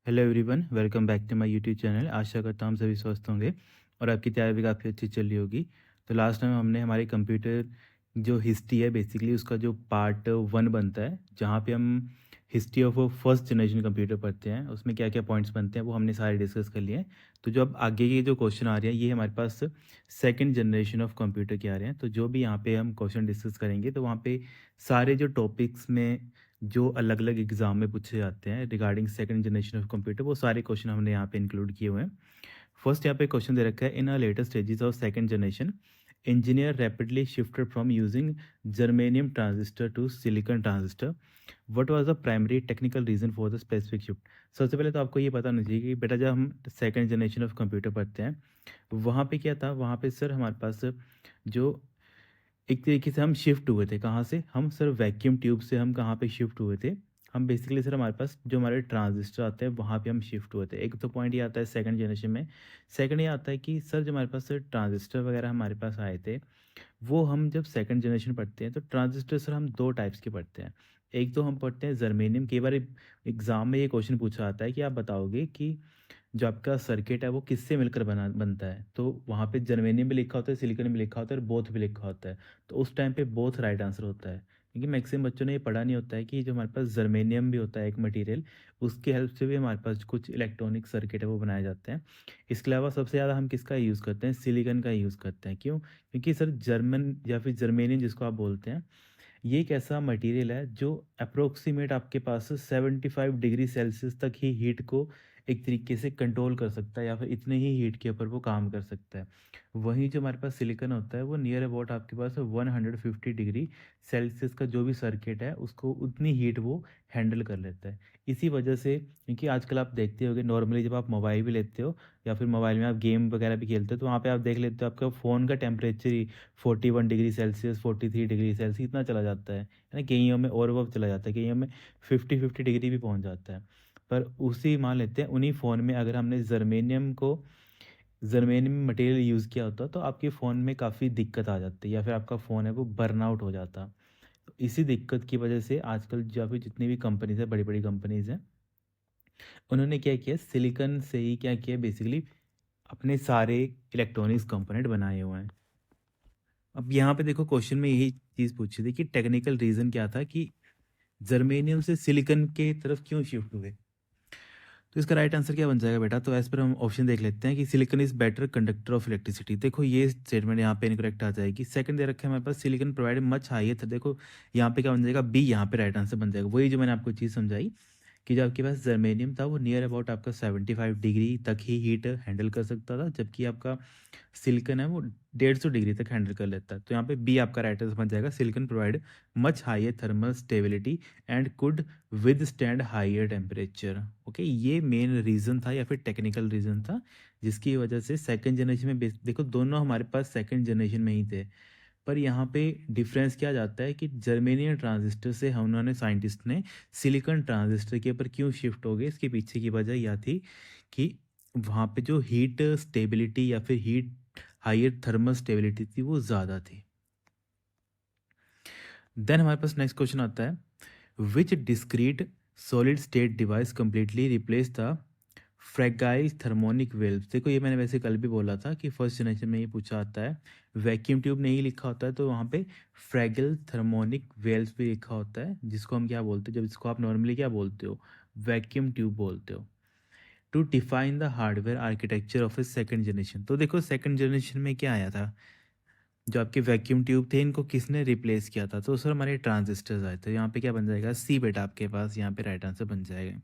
Hello everyone, welcome back to my YouTube channel. आशा करता हूँ हम सभी स्वस्थ होंगे और आपकी तैयारी भी काफ़ी अच्छी चल रही होगी। तो लास्ट टाइम हमने हमारे कंप्यूटर जो हिस्ट्री है बेसिकली उसका जो पार्ट 1 बनता है, जहाँ पे हम history of first generation computer पढ़ते हैं, उसमें क्या क्या पॉइंट्स बनते हैं वो हमने सारे डिस्कस कर लिए हैं। तो जो अब आगे के जो क्वेश्चन आ रहे हैं ये हमारे पास सेकंड जनरेशन ऑफ कंप्यूटर के आ रहे हैं। तो जो भी यहाँ पे हम क्वेश्चन डिस्कस करेंगे तो वहाँ पे सारे जो टॉपिक्स में जो अलग-अलग एग्ज़ाम में पूछे जाते हैं regarding second generation of computer, वो सारे क्वेश्चन हमने यहाँ पे इंक्लूड किए हुए हैं। फर्स्ट यहाँ पे क्वेश्चन दे रखा है, in a latest stages of second generation engineer rapidly shifted from using germanium transistor to silicon transistor. What was the primary technical reason for the specific shift? सबसे पहले तो आपको ये पता होना चाहिए कि बेटा जब हम सेकंड जनरेशन ऑफ कंप्यूटर पढ़ते हैं वहाँ पे क्या था, वहाँ पे सर हमारे पास जो एक तरीके से हम शिफ्ट हुए थे, कहाँ से? हम सर वैक्यूम ट्यूब से हम कहाँ पे शिफ्ट हुए थे? हम बेसिकली सर हमारे पास जो हमारे ट्रांजिस्टर आते हैं वहाँ पे हम शिफ्ट हुए थे। एक तो पॉइंट ये आता है सेकंड जनरेशन में। सेकंड ये आता है कि सर जो हमारे पास सर ट्रांजिस्टर वगैरह हमारे पास आए थे, वो हम जब सेकंड जनरेशन पढ़ते हैं तो ट्रांजिस्टर सर हम 2 टाइप्स के पढ़ते हैं। एक तो हम पढ़ते हैं जर्मेनियम। कई बार एग्ज़ाम में ये क्वेश्चन पूछा जाता है कि आप बताओगे कि जो आपका सर्किट है वो किससे मिलकर बनता है? तो वहाँ पे जर्मेनियम भी लिखा होता है, सिलिकॉन भी लिखा होता है और बोथ भी लिखा होता है। तो उस टाइम पे बोथ राइट आंसर होता है। क्योंकि मैक्सिमम बच्चों ने ये पढ़ा नहीं होता है कि जो हमारे पास जर्मेनियम भी होता है एक मटेरियल, उसकी हेल्प से भी हमारे पास कुछ इलेक्ट्रॉनिक सर्किट है वो बनाए जाते हैं। इसके अलावा सबसे ज़्यादा हम किसका यूज़ करते हैं? सिलिकॉन का यूज़ करते हैं। क्यों? क्योंकि सर जर्मन या फिर जर्मेनियम जिसको आप बोलते हैं, ये एक ऐसा मटेरियल है जो अप्रोक्सीमेट आपके पास 75 डिग्री सेल्सियस तक ही हीट को एक तरीके से कंट्रोल कर सकता है या फिर इतने ही हीट के ऊपर वो काम कर सकता है। वहीं जो हमारे पास सिलिकॉन होता है वो नियर अबाउट आपके पास 150 डिग्री सेल्सियस का जो भी सर्किट है उसको उतनी हीट वो हैंडल कर लेता है। इसी वजह से, क्योंकि आजकल आप देखते होगे नॉर्मली जब आप मोबाइल भी लेते हो या फिर मोबाइल में आप गेम वगैरह भी खेलते हो तो वहाँ पे आप देख लेते हो आपका फ़ोन का टेम्परेचर ही 41 डिग्री सेल्सियस 43 डिग्री सेल्सियस इतना चला जाता है ना। कईयों में और वो चला जाता है, कईयों में 50 डिग्री भी पहुंच जाता है। पर उसी मान लेते हैं उन्हीं फ़ोन में अगर हमने जर्मेनियम मटेरियल यूज़ किया होता तो आपके फ़ोन में काफ़ी दिक्कत आ जाती या फिर आपका फ़ोन है वो बर्न आउट हो जाता। तो इसी दिक्कत की वजह से आजकल जो भी जितनी भी कंपनीज़ है, बड़ी बड़ी कंपनीज़ हैं, उन्होंने क्या किया, सिलिकॉन से ही क्या किया बेसिकली अपने सारे इलेक्ट्रॉनिक्स कंपोनेंट बनाए हुए हैं। अब यहाँ पे देखो क्वेश्चन में यही चीज़ पूछी थी कि टेक्निकल रीज़न क्या था कि जर्मेनियम से सिलिकॉन के तरफ क्यों शिफ्ट हुए? तो इसका राइट आंसर क्या बन जाएगा बेटा? तो एज पर हम ऑप्शन देख लेते हैं कि silicon is better conductor of electricity. देखो ये स्टेटमेंट यहाँ पे इनकरेक्ट आ जाएगी। सेकंड दे रखा है हमारे पास सिलिकॉन प्रोवाइड मच हाइयर। देखो यहाँ पे क्या बन जाएगा? बी यहाँ पे राइट आंसर बन जाएगा। वही जो मैंने आपको चीज़ समझाई कि जो आपके पास जर्मेनियम था वो नियर अबाउट आपका 75 डिग्री तक ही हीट हैंडल कर सकता था, जबकि आपका सिलिकॉन है वो 150 डिग्री तक हैंडल कर लेता है। तो यहाँ पे बी आपका राइट आंसर बन जाएगा। Silicon provide much higher thermal stability and could withstand higher temperature. Okay, ये मेन रीज़न था या फिर टेक्निकल रीज़न था जिसकी वजह से सेकंड जनरेशन में देखो दोनों हमारे पास सेकंड जनरेशन में ही थे। पर यहाँ पे डिफरेंस क्या जाता है कि जर्मेनियम ट्रांजिस्टर से हम उन्होंने साइंटिस्ट ने सिलिकॉन ट्रांजिस्टर के ऊपर क्यों शिफ्ट हो गए, इसके पीछे की वजह यह थी कि वहाँ पे जो हीट स्टेबिलिटी या फिर हीट हायर थर्मल स्टेबिलिटी थी वो ज़्यादा थी। देन हमारे पास नेक्स्ट क्वेश्चन आता है, which discrete solid state device completely replace the fragile thermionic valve. देखो ये मैंने वैसे कल भी बोला था कि फर्स्ट जनरेशन में ये पूछा आता है, वैक्यूम ट्यूब नहीं लिखा होता है तो वहाँ पे फ्रैगल थर्मोनिक वेल्व भी लिखा होता है, जिसको हम क्या बोलते हैं, जब इसको आप नॉर्मली क्या बोलते हो? वैक्यूम ट्यूब बोलते हो। To define the hardware architecture of a second generation. तो देखो सेकेंड जनरेशन में क्या आया था, जो आपके वैक्यूम ट्यूब थे इनको किसने रिप्लेस किया था? तो सर हमारे ट्रांजिस्टर्स आए थे। यहाँ पे क्या बन जाएगा? सी बेटा आपके पास यहाँ पे राइट आंसर बन जाएगा।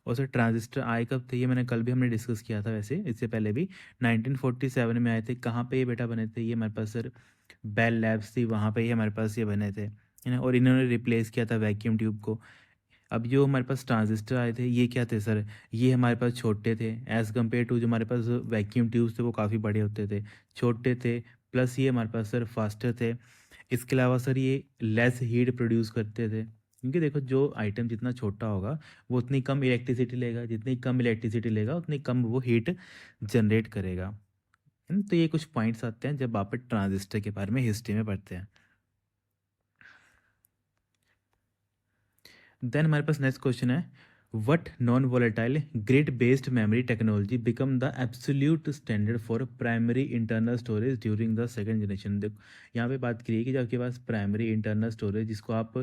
और सर ट्रांजिस्टर आए कब थे? ये मैंने कल भी हमने डिस्कस किया था, वैसे इससे पहले भी 1947 में आए थे। कहाँ पे ये बेटा बने थे? ये हमारे पास सर बेल लैब्स थी, वहाँ पे ही हमारे पास ये बने थे, है ना। और इन्होंने रिप्लेस किया था वैक्यूम ट्यूब को। अब जो हमारे पास ट्रांजिस्टर आए थे ये क्या थे सर? ये हमारे पास छोटे थे एज़ कम्पेयर टू जो हमारे पास वैक्यूम ट्यूब्स थे वो काफ़ी बड़े होते थे, छोटे थे, प्लस ये हमारे पास सर फास्टर थे। इसके अलावा सर ये लेस हीट प्रोड्यूस करते थे, क्योंकि देखो जो आइटम जितना छोटा होगा वो उतनी कम इलेक्ट्रिसिटी लेगा, जितनी कम इलेक्ट्रिसिटी लेगा उतनी कम वो हीट जनरेट करेगा, है ना। तो ये कुछ पॉइंट्स आते हैं जब आप ट्रांजिस्टर के बारे में हिस्ट्री में पढ़ते हैं। देन हमारे पास नेक्स्ट क्वेश्चन है, What non-volatile grid-based memory technology become the absolute standard for primary internal storage during the second generation? देखो यहाँ पे बात करिए कि जब आपके पास प्राइमरी इंटरनल स्टोरेज जिसको आप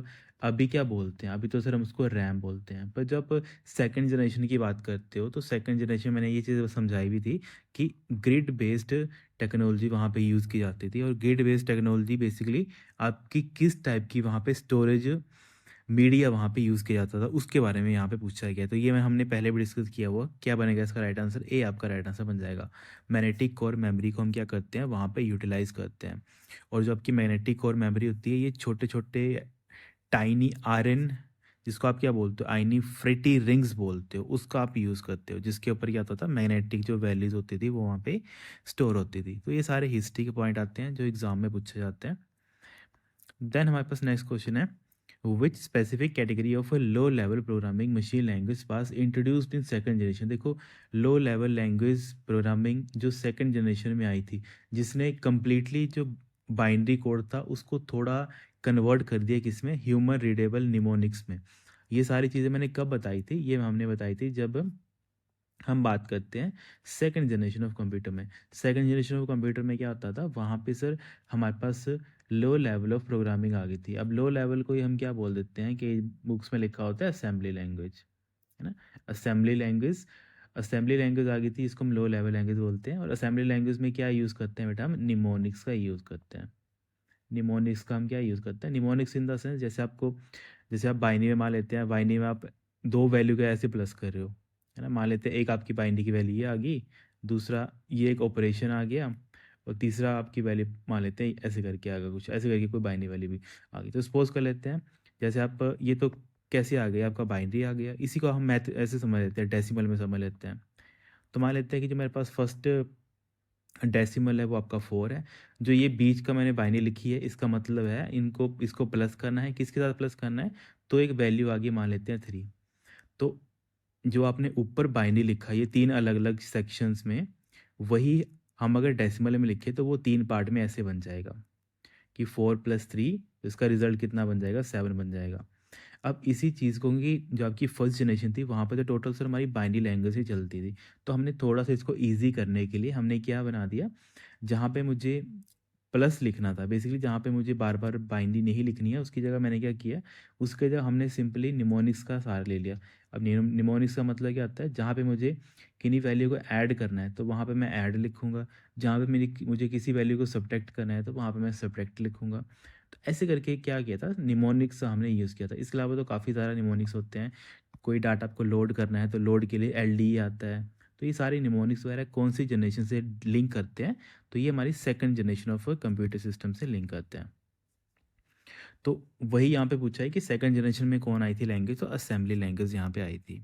अभी क्या बोलते हैं, अभी तो सर हम उसको रैम बोलते हैं, पर जब सेकंड जनरेशन की बात करते हो तो सेकंड जनरेशन मैंने ये चीज़ समझाई भी थी कि ग्रिड बेस्ड टेक्नोलॉजी वहाँ पे यूज़ की जाती थी। और ग्रिड बेस्ड टेक्नोलॉजी बेसिकली आपकी किस टाइप की वहाँ पे स्टोरेज मीडिया वहाँ पे यूज़ किया जाता था उसके बारे में यहाँ पे पूछा गया। तो ये मैं हमने पहले भी डिस्कस किया हुआ। क्या बनेगा इसका राइट आंसर? ए आपका राइट आंसर बन जाएगा। मैग्नेटिक कोर मेमोरी को हम क्या करते हैं, वहाँ पे यूटिलाइज करते हैं। और जो आपकी मैग्नेटिक कोर मेमोरी होती है, ये छोटे छोटे टाइनी आयरन, जिसको आप क्या बोलते हो, आइनी फ्रेटी रिंग्स बोलते हो, उसका आप यूज़ करते हो, जिसके ऊपर क्या होता था, मैग्नेटिक जो वैल्यूज होती थी वो वहाँ पे स्टोर होती थी। तो ये सारे हिस्ट्री के पॉइंट आते हैं जो एग्जाम में पूछे जाते हैं। देन हमारे पास नेक्स्ट क्वेश्चन है, विच specific category of low level programming machine language pass introduced in second generation? देखो, लो लेवल लैंग्वेज प्रोग्रामिंग जो सेकंड जनरेशन में आई थी, जिसने कम्प्लीटली जो बाइनरी कोड था उसको थोड़ा कन्वर्ट कर दिया किसमें, ह्यूमन रीडेबल निमोनिक्स में। ये सारी चीज़ें मैंने कब बताई थी? ये हमने बताई थी जब हम बात करते हैं सेकंड जनरेशन ऑफ कंप्यूटर में। सेकंड जनरेशन ऑफ कंप्यूटर में क्या होता था, वहाँ पे सर हमारे पास लो लेवल ऑफ प्रोग्रामिंग आ गई थी। अब लो लेवल को ही हम क्या बोल देते हैं कि बुक्स में लिखा होता है असेंबली लैंग्वेज, है ना। असेंबली लैंग्वेज, असेंबली लैंग्वेज आ गई थी, इसको हम लो लेवल लैंग्वेज बोलते हैं। और असेंबली लैंग्वेज में क्या यूज़ करते हैं बेटा, हम निमोनिक्स का यूज़ करते हैं। निमोनिक्स का हम क्या यूज़ करते हैं, निमोनिक्स इन द सेंस, जैसे आपको, जैसे आप बाइनरी में मान लेते हैं, बाइनरी में आप दो वैल्यू का ऐसे प्लस कर रहे हो, है ना। मान लेते हैं एक आपकी बाइनरी की वैल्यू ये आ गई, दूसरा ये एक ऑपरेशन आ गया, और तीसरा आपकी वैल्यू मान लेते हैं ऐसे करके आ गया, कुछ ऐसे करके कोई बाइनरी वैल्यू भी आ गई। तो सपोज कर लेते हैं, जैसे आप ये तो कैसे आ गया, आपका बाइनरी आ गया, इसी को हम मैथ ऐसे समझ लेते हैं, डेसिमल में समझ लेते हैं। तो मान लेते हैं कि जो मेरे पास फर्स्ट डेसिमल है वो आपका 4 है। जो ये बीच का मैंने बाइनरी लिखी है, इसका मतलब है इनको, इसको प्लस करना है, किसके साथ प्लस करना है, तो एक वैल्यू आगे मान लेते हैं 3। तो जो आपने ऊपर बाइनरी लिखा है ये 3 अलग-अलग सेक्शंस में, वही हम अगर डेसिमल में लिखें तो वो 3 पार्ट में ऐसे बन जाएगा कि 4 + 3, इसका रिज़ल्ट कितना बन जाएगा, 7 बन जाएगा। अब इसी चीज़ को कि जो आपकी फर्स्ट जनरेशन थी वहाँ पे तो टोटल सर हमारी बाइनरी लैंग्वेज ही चलती थी। तो हमने थोड़ा-सा इसको ईज़ी करने के लिए हमने क्या बना दिया, जहाँ पे मुझे प्लस लिखना था, बेसिकली जहाँ पे मुझे बार-बार बाइनरी नहीं लिखनी है, उसकी जगह मैंने क्या किया, उसके जगह हमने सिंपली निमोनिक्स का सहारा ले लिया। अब निमोनिक्स का मतलब क्या होता है, जहाँ पे मुझे किन्हीं वैल्यू को ऐड करना है तो वहाँ पे मैं ऐड लिखूँगा, जहाँ पे मुझे किसी वैल्यू को सब्ट्रैक्ट करना है तो वहाँ पे मैं सब्ट्रैक्ट लिखूँगा। तो ऐसे करके क्या किया था, निमोनिक्स हमने यूज़ किया था। इसके अलावा तो काफ़ी सारा निमोनिक्स होते हैं। कोई डाटा आपको लोड करना है तो लोड के लिए एलडीई आता है। तो ये सारे निमोनिक्स वगैरह कौन सी जनरेशन से लिंक करते हैं, तो ये हमारी second generation of computer system से लिंक करते हैं। तो वही यहाँ पे पूछा है कि सेकंड जनरेशन में कौन आई थी लैंग्वेज, तो असेंबली लैंग्वेज यहाँ पे आई थी।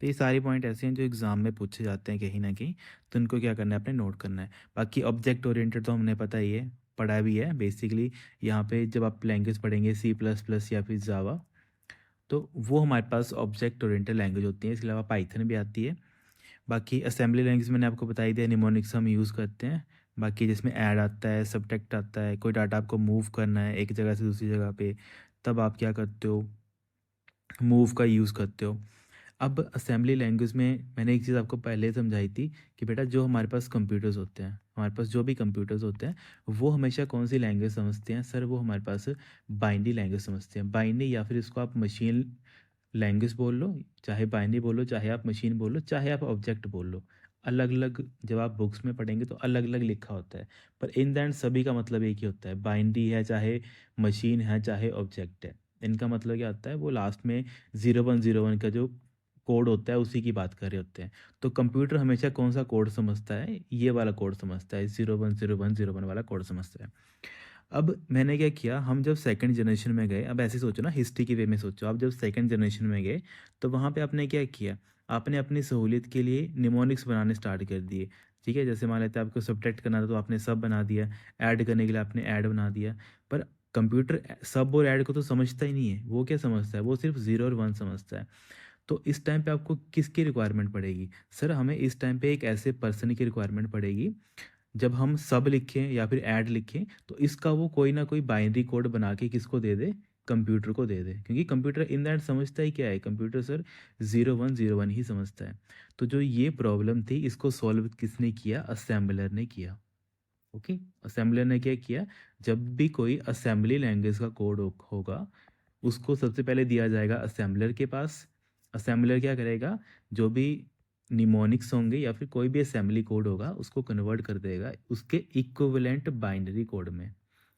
तो ये सारे पॉइंट ऐसे हैं जो एग्जाम में पूछे जाते हैं कहीं ना कहीं, तो उनको क्या करना है, अपने नोट करना है। बाकी ऑब्जेक्ट ओरिएंटेड तो हमने पता ही है, पढ़ा भी है बेसिकली। यहाँ पे जब आप लैंग्वेज पढ़ेंगे C++ या फिर जावा, तो वो हमारे पास ऑब्जेक्ट ओरिएंटेड लैंग्वेज होती है। इसके अलावा पाइथन भी आती है। बाकी असेंबली लैंग्वेज मैंने आपको बता ही दिया, निमोनिक्स हम यूज़ करते हैं। बाकी जिसमें ऐड आता है, सब्ट्रैक्ट आता है, कोई डाटा आपको मूव करना है एक जगह से दूसरी जगह पे, तब आप क्या करते हो, मूव का यूज़ करते हो। अब असेंबली लैंग्वेज में मैंने एक चीज़ आपको पहले समझाई थी कि बेटा जो हमारे पास कंप्यूटर्स होते हैं, हमारे पास जो भी कंप्यूटर्स होते हैं, वो हमेशा कौन सी लैंग्वेज समझते हैं सर, वो हमारे पास बाइनरी लैंग्वेज समझते हैं। बाइनरी या फिर इसको आप मशीन लैंग्वेज बोल लो, चाहे बाइनरी बोलो, चाहे आप मशीन बोलो, चाहे आप ऑब्जेक्ट बोल लो। अलग अलग जब आप बुक्स में पढ़ेंगे तो अलग अलग लिखा होता है, पर इन द एंड सभी का मतलब एक ही होता है। बाइनरी है चाहे मशीन है चाहे ऑब्जेक्ट है, इनका मतलब क्या होता है, वो लास्ट में 0101 का जो कोड होता है उसी की बात कर रहे होते हैं। तो कंप्यूटर हमेशा कौन सा कोड समझता है, ये वाला कोड समझता है, 010101 वाला कोड समझता है। अब मैंने क्या किया, हम जब सेकंड जनरेशन में गए, अब ऐसे सोचो ना, हिस्ट्री के वे में सोचो, आप जब सेकंड जनरेशन में गए तो वहाँ पे आपने क्या किया, आपने अपनी सहूलियत के लिए निमोनिक्स बनाने स्टार्ट कर दिए। ठीक है, जैसे मान लेते हैं आपको सब्ट्रैक्ट करना था तो आपने सब बना दिया, ऐड करने के लिए आपने ऐड बना दिया। पर कंप्यूटर सब और ऐड को तो समझता ही नहीं है, वो क्या समझता है, वो सिर्फ 0 और 1 समझता है। तो इस टाइम पे आपको किसकी रिक्वायरमेंट पड़ेगी सर, हमें इस टाइम पे एक ऐसे पर्सन की रिक्वायरमेंट पड़ेगी, जब हम सब लिखें या फिर ऐड लिखें तो इसका वो कोई ना कोई बाइनरी कोड बना के किसको दे दे, कंप्यूटर को दे दे, क्योंकि कंप्यूटर इन दैट समझता ही क्या है, कंप्यूटर सर 0101 ही समझता है। तो जो ये प्रॉब्लम थी इसको सॉल्व किसने किया, असेंबलर ने किया। ओके, असेंबलर ने क्या किया, जब भी कोई असेंबली लैंग्वेज का कोड होगा उसको सबसे पहले दिया जाएगा असेंबलर के पास। असेंबलर क्या करेगा, जो भी निमोनिक्स होंगे या फिर कोई भी असेंबली कोड होगा उसको कन्वर्ट कर देगा उसके इक्विवेलेंट बाइनरी कोड में,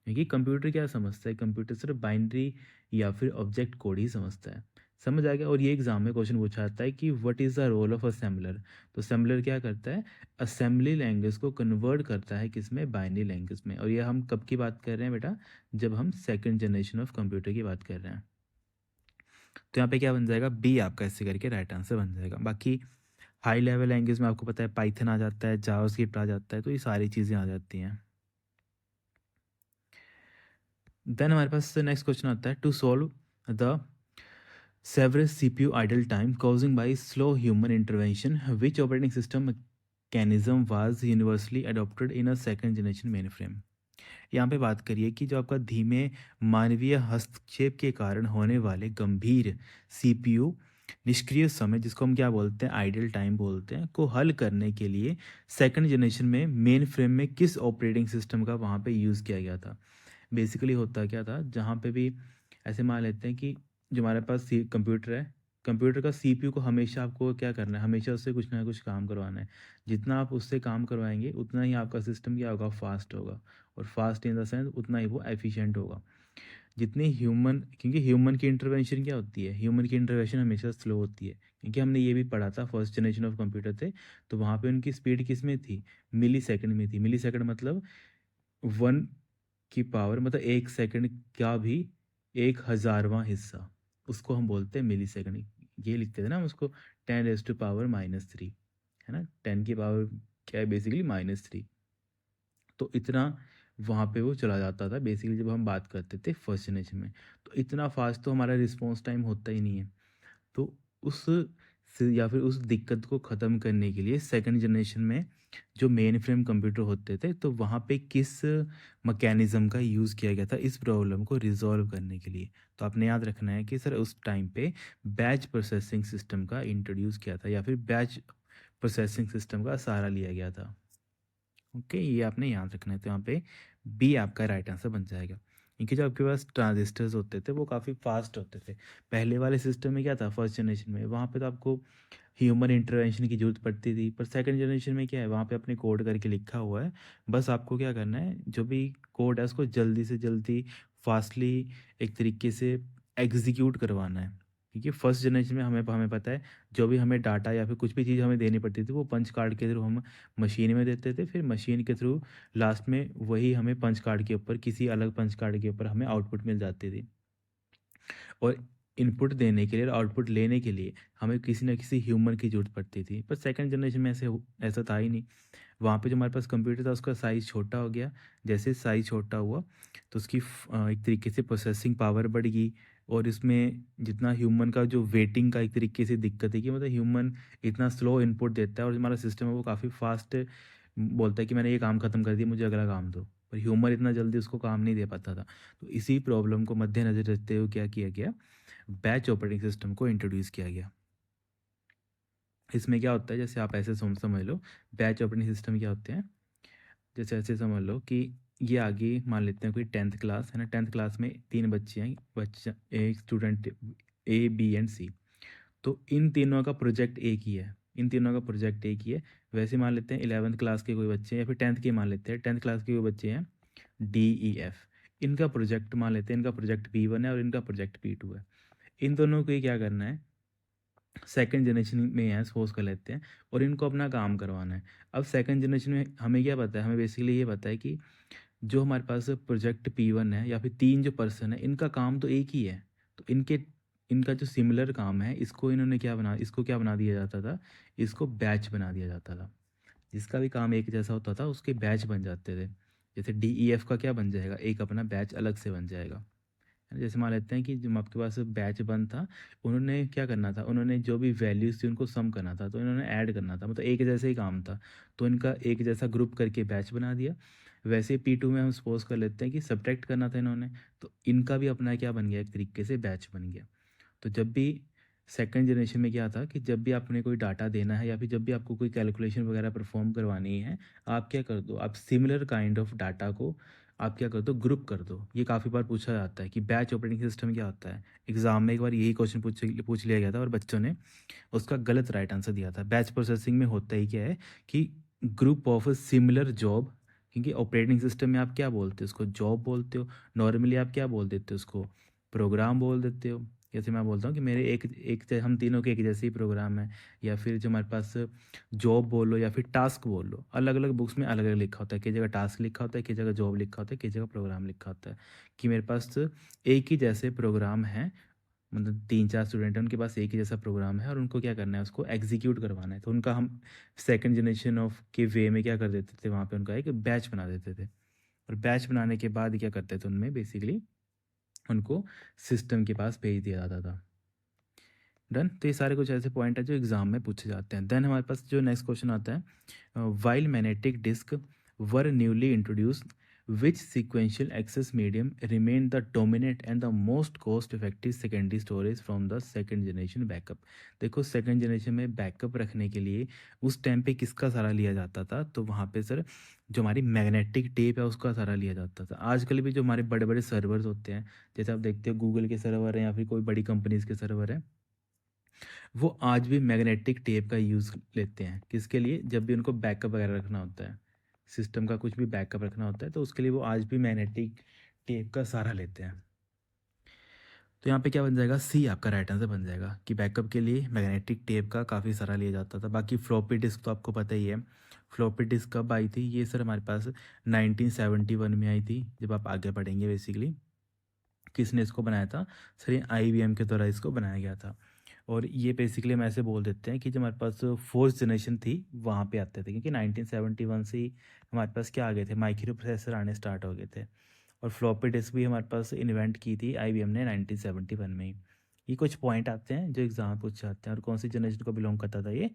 क्योंकि कंप्यूटर क्या समझता है, कंप्यूटर सिर्फ बाइनरी या फिर ऑब्जेक्ट कोड ही समझता है। समझ आ गया। और ये एग्जाम में क्वेश्चन पूछा जाता है कि what is the role of assembler. तो असेंबलर क्या करता है, असेंबली लैंग्वेज को कन्वर्ट करता है किसमें, बाइनरी लैंग्वेज में। और ये हम कब की बात कर रहे हैं बेटा, जब हम सेकंड जनरेशन ऑफ कंप्यूटर की बात कर रहे हैं। तो यहाँ पे क्या बन जाएगा, बी आपका ऐसे करके राइट आंसर बन जाएगा। बाकी हाई लेवल लैंग्वेज में आपको पता है पाइथन आ जाता है, जावास्क्रिप्ट आ जाता है, तो ये सारी चीज़ें आ जाती हैं। देन हमारे पास नेक्स्ट क्वेश्चन आता है, to solve the several CPU idle time causing by slow human intervention, which operating system mechanism was universally adopted in a second generation mainframe। यहाँ पे बात करिए कि जो आपका धीमे मानवीय हस्तक्षेप के कारण होने वाले गंभीर सीपीयू निष्क्रिय समय, जिसको हम क्या बोलते हैं, आइडल टाइम बोलते हैं, को हल करने के लिए सेकंड जनरेशन में मेन फ्रेम में किस ऑपरेटिंग सिस्टम का वहाँ पे यूज़ किया गया था। बेसिकली होता क्या था, जहाँ पे भी ऐसे मान लेते हैं कि जो हमारे पास कंप्यूटर है, कंप्यूटर का सीपीयू को हमेशा आपको क्या करना है, हमेशा उससे कुछ ना कुछ काम करवाना है। जितना आप उससे काम करवाएंगे उतना ही आपका सिस्टम क्या होगा, फास्ट होगा। और फास्ट इन द सेंस उतना ही वो एफिशिएंट होगा। जितनी ह्यूमन, क्योंकि ह्यूमन की इंटरवेंशन क्या होती है, ह्यूमन की इंटरवेंशन हमेशा स्लो होती है, क्योंकि हमने ये भी पढ़ा था फर्स्ट जनरेशन ऑफ कंप्यूटर थे, तो वहाँ पे उनकी स्पीड किस में थी, मिली सेकेंड में थी। मिली सेकेंड मतलब 1 की पावर, मतलब 1 सेकंड का भी 1,000वां हिस्सा, उसको हम बोलते हैं मिली सेकंड। ये लिखते थे ना हम उसको 10⁻³ है ना, 10 की पावर क्या है, बेसिकली -3। तो इतना वहाँ पे वो चला जाता था बेसिकली जब हम बात करते थे फर्स्ट जनरेशन में। तो इतना फास्ट तो हमारा रिस्पॉन्स टाइम होता ही नहीं है। तो उस या फिर उस दिक्कत को ख़त्म करने के लिए सेकंड जनरेशन में जो मेन फ्रेम कंप्यूटर होते थे, तो वहाँ पे किस मैकेनिज़्म का यूज़ किया गया था इस प्रॉब्लम को रिजॉल्व करने के लिए। तो आपने याद रखना है कि सर उस टाइम पे बैच प्रोसेसिंग सिस्टम का इंट्रोड्यूस किया था, या फिर बैच प्रोसेसिंग सिस्टम का सहारा लिया गया था। ओके, ये आपने याद रखना है। तो यहाँ पे बी आपका राइट आंसर बन जाएगा, क्योंकि जो आपके पास ट्रांजिस्टर्स होते थे वो काफ़ी फास्ट होते थे। पहले वाले सिस्टम में क्या था, फर्स्ट जनरेशन में, वहाँ पे तो आपको ह्यूमन इंटरवेंशन की ज़रूरत पड़ती थी। पर सेकंड जनरेशन में क्या है, वहाँ पे अपने कोड करके लिखा हुआ है, बस आपको क्या करना है, जो भी कोड है उसको जल्दी से जल्दी फास्टली एक तरीके से एग्जीक्यूट करवाना है। क्योंकि फर्स्ट जनरेशन में हमें हमें पता है, जो भी हमें डाटा या फिर कुछ भी चीज़ हमें देनी पड़ती थी वो पंच कार्ड के थ्रू हम मशीन में देते थे, फिर मशीन के थ्रू लास्ट में वही हमें पंच कार्ड के ऊपर, किसी अलग पंच कार्ड के ऊपर हमें आउटपुट मिल जाती थी। और इनपुट देने के लिए और आउटपुट लेने के लिए हमें किसी न किसी ह्यूमन की ज़रूरत पड़ती थी। पर सेकंड जनरेशन में ऐसा था ही नहीं। वहाँ पे जो हमारे पास कंप्यूटर था उसका साइज़ छोटा हो गया। जैसे साइज़ छोटा हुआ तो उसकी एक तरीके से प्रोसेसिंग पावर बढ़ गई। और इसमें जितना ह्यूमन का जो वेटिंग का एक तरीके से दिक्कत है कि मतलब ह्यूमन इतना स्लो इनपुट देता है और हमारा सिस्टम है वो काफ़ी फास्ट बोलता है कि मैंने ये काम ख़त्म कर दिया, मुझे अगला काम दो। पर ह्यूमन इतना जल्दी उसको काम नहीं दे पाता था। तो इसी प्रॉब्लम को मद्देनज़र रखते हुए क्या किया गया, बैच ऑपरेटिंग सिस्टम को इंट्रोड्यूस किया गया। इसमें क्या होता है, जैसे आप ऐसे समझ लो, बैच ऑपरेटिंग सिस्टम क्या होते हैं, जैसे ऐसे समझ लो कि ये आगे मान लेते हैं कोई 10th क्लास है ना, 10th क्लास में 3 बच्चे हैं, बच्चा एक स्टूडेंट ए बी एंड सी। तो इन तीनों का प्रोजेक्ट एक ही है, इन तीनों का प्रोजेक्ट एक ही है। वैसे मान लेते हैं 11th क्लास के कोई बच्चे हैं, या फिर 10th के मान लेते हैं, 10th क्लास के कोई बच्चे हैं DEF। इनका प्रोजेक्ट मान लेते हैं, इनका प्रोजेक्ट P1 है और इनका प्रोजेक्ट P2 है। इन दोनों को ही क्या करना है, सेकंड जनरेशन में है सपोज कर लेते हैं, और इनको अपना काम करवाना है। अब सेकंड जनरेशन में हमें क्या पता है, हमें बेसिकली ये पता है कि जो हमारे पास प्रोजेक्ट P1 है या फिर 3 जो पर्सन है इनका काम तो एक ही है। तो इनका जो सिमिलर काम है इसको इन्होंने इसको क्या बना दिया जाता था, इसको बैच बना दिया जाता था। जिसका भी काम एक जैसा होता था उसके बैच बन जाते थे। जैसे DEF का क्या बन जाएगा, एक अपना बैच अलग से बन जाएगा। जैसे मान लेते हैं कि जो आपके पास बैच बन था, उन्होंने क्या करना था, उन्होंने जो भी वैल्यूज़ थी उनको सम करना था, तो इन्होंने ऐड करना था, मतलब एक जैसे ही काम था। तो इनका एक जैसा ग्रुप करके बैच बना दिया। वैसे P2 में हम सपोज़ कर लेते हैं कि सब्ट्रैक्ट करना था इन्होंने, तो इनका भी अपना क्या बन गया, एक तरीके से बैच बन गया। तो जब भी सेकंड जनरेशन में क्या था कि जब भी आपने कोई डाटा देना है या फिर जब भी आपको कोई कैलकुलेशन वगैरह परफॉर्म करवानी है, आप क्या कर दो, आप सिमिलर काइंड ऑफ डाटा को आप क्या कर दो, ग्रुप कर दो। ये काफ़ी बार पूछा जाता है कि बैच ऑपरेटिंग सिस्टम क्या होता है। एग्जाम में एक बार यही क्वेश्चन पूछ लिया गया था और बच्चों ने उसका गलत राइट आंसर दिया था। बैच प्रोसेसिंग में होता ही क्या है कि ग्रुप ऑफ सिमिलर जॉब, क्योंकि ऑपरेटिंग सिस्टम में आप क्या बोलते हो, उसको जॉब बोलते हो। नॉर्मली आप क्या बोल देते हो, उसको प्रोग्राम बोल देते हो। जैसे मैं बोलता हूँ कि मेरे हम तीनों के एक जैसे ही प्रोग्राम है, या फिर जो हमारे पास जॉब बोल लो या फिर टास्क बोल लो, अलग अलग बुक्स में अलग अलग लिखा होता है। कई जगह टास्क लिखा होता है, कई जगह जॉब लिखा होता है, कई जगह प्रोग्राम लिखा होता है। कि मेरे पास एक ही जैसे प्रोग्राम है, मतलब 3-4 स्टूडेंट हैं, उनके पास एक ही जैसा प्रोग्राम है और उनको क्या करना है, उसको एग्जीक्यूट करवाना है। तो उनका हम सेकंड जनरेशन ऑफ के वे में क्या कर देते थे, वहाँ पे उनका एक बैच बना देते थे। और बैच बनाने के बाद क्या करते थे, उनमें बेसिकली उनको सिस्टम के पास भेज दिया जाता था। डन। तो ये सारे कुछ ऐसे पॉइंट है जो एग्जाम में पूछे जाते हैं। देन हमारे पास जो नेक्स्ट क्वेश्चन आता है, while magnetic disk were newly introduced, which sequential access medium remained the dominant and the most cost effective secondary storage from the second generation backup। देखो सेकंड जनरेशन में बैकअप रखने के लिए उस टाइम पे किसका सहारा लिया जाता था, तो वहाँ पे सर जो हमारी मैग्नेटिक टेप है उसका सहारा लिया जाता था। आजकल भी जो हमारे बड़े बड़े सर्वर्स होते हैं, जैसे आप देखते हो गूगल के सर्वर हैं या फिर कोई बड़ी कंपनीज के सर्वर हैं, वो आज भी मैग्नेटिक टेप का यूज़ लेते हैं। किसके लिए, जब भी उनको बैकअप वगैरह रखना होता है, सिस्टम का कुछ भी बैकअप रखना होता है, तो उसके लिए वो आज भी मैग्नेटिक टेप का सहारा लेते हैं। तो यहाँ पे क्या बन जाएगा, सी आपका राइट आंसर बन जाएगा कि बैकअप के लिए मैग्नेटिक टेप का काफ़ी सहारा लिया जाता था। बाकी फ्लॉपी डिस्क तो आपको पता ही है। फ्लॉपी डिस्क कब आई थी, ये सर हमारे पास 1971 में आई थी। जब आप आगे पढ़ेंगे बेसिकली किसने इसको बनाया था, सर ये IBM के द्वारा इसको बनाया गया था। और ये बेसिकली हम ऐसे बोल देते हैं कि जो हमारे पास फोर्थ जनरेशन थी वहाँ पे आते थे, क्योंकि 1971 से ही हमारे पास क्या आ गए थे, माइक्रो प्रोसेसर आने स्टार्ट हो गए थे। और फ्लॉपी डिस्क भी हमारे पास इन्वेंट की थी IBM ने 1971 में ही। ये कुछ पॉइंट आते हैं जो एग्जाम में पूछ जाते हैं। और कौन सी जनरेशन को बिलोंग करता था, ये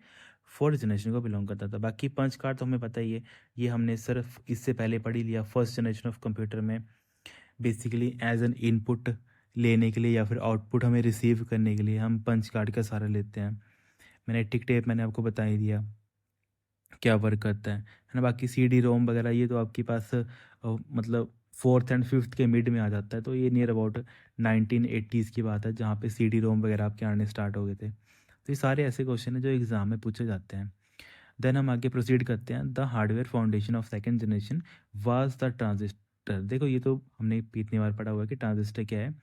फोर्थ जनरेशन को बिलोंग करता था। बाकी पंच कार्ड तो हमें पता ही है, ये हमने सिर्फ इससे पहले पढ़ ही लिया। फर्स्ट जनरेशन ऑफ कंप्यूटर में बेसिकली एज एन इनपुट लेने के लिए या फिर आउटपुट हमें रिसीव करने के लिए हम पंच कार्ड का सहारा लेते हैं। मैग्नेटिक टेप मैंने आपको बता ही दिया क्या वर्क करता है ना। बाकी CD-ROM वगैरह ये तो आपके पास मतलब फोर्थ एंड फिफ्थ के मिड में आ जाता है। तो ये नियर अबाउट 1980s की बात है जहाँ पे CD-ROM वगैरह आपके आने स्टार्ट हो गए थे। तो ये सारे ऐसे क्वेश्चन हैं जो एग्ज़ाम में पूछे जाते हैं। देन हम आगे प्रोसीड करते हैं। The hardware foundation of second generation was the transistor. देखो ये तो हमने इतनी बार पढ़ा हुआ है कि ट्रांजिस्टर क्या है,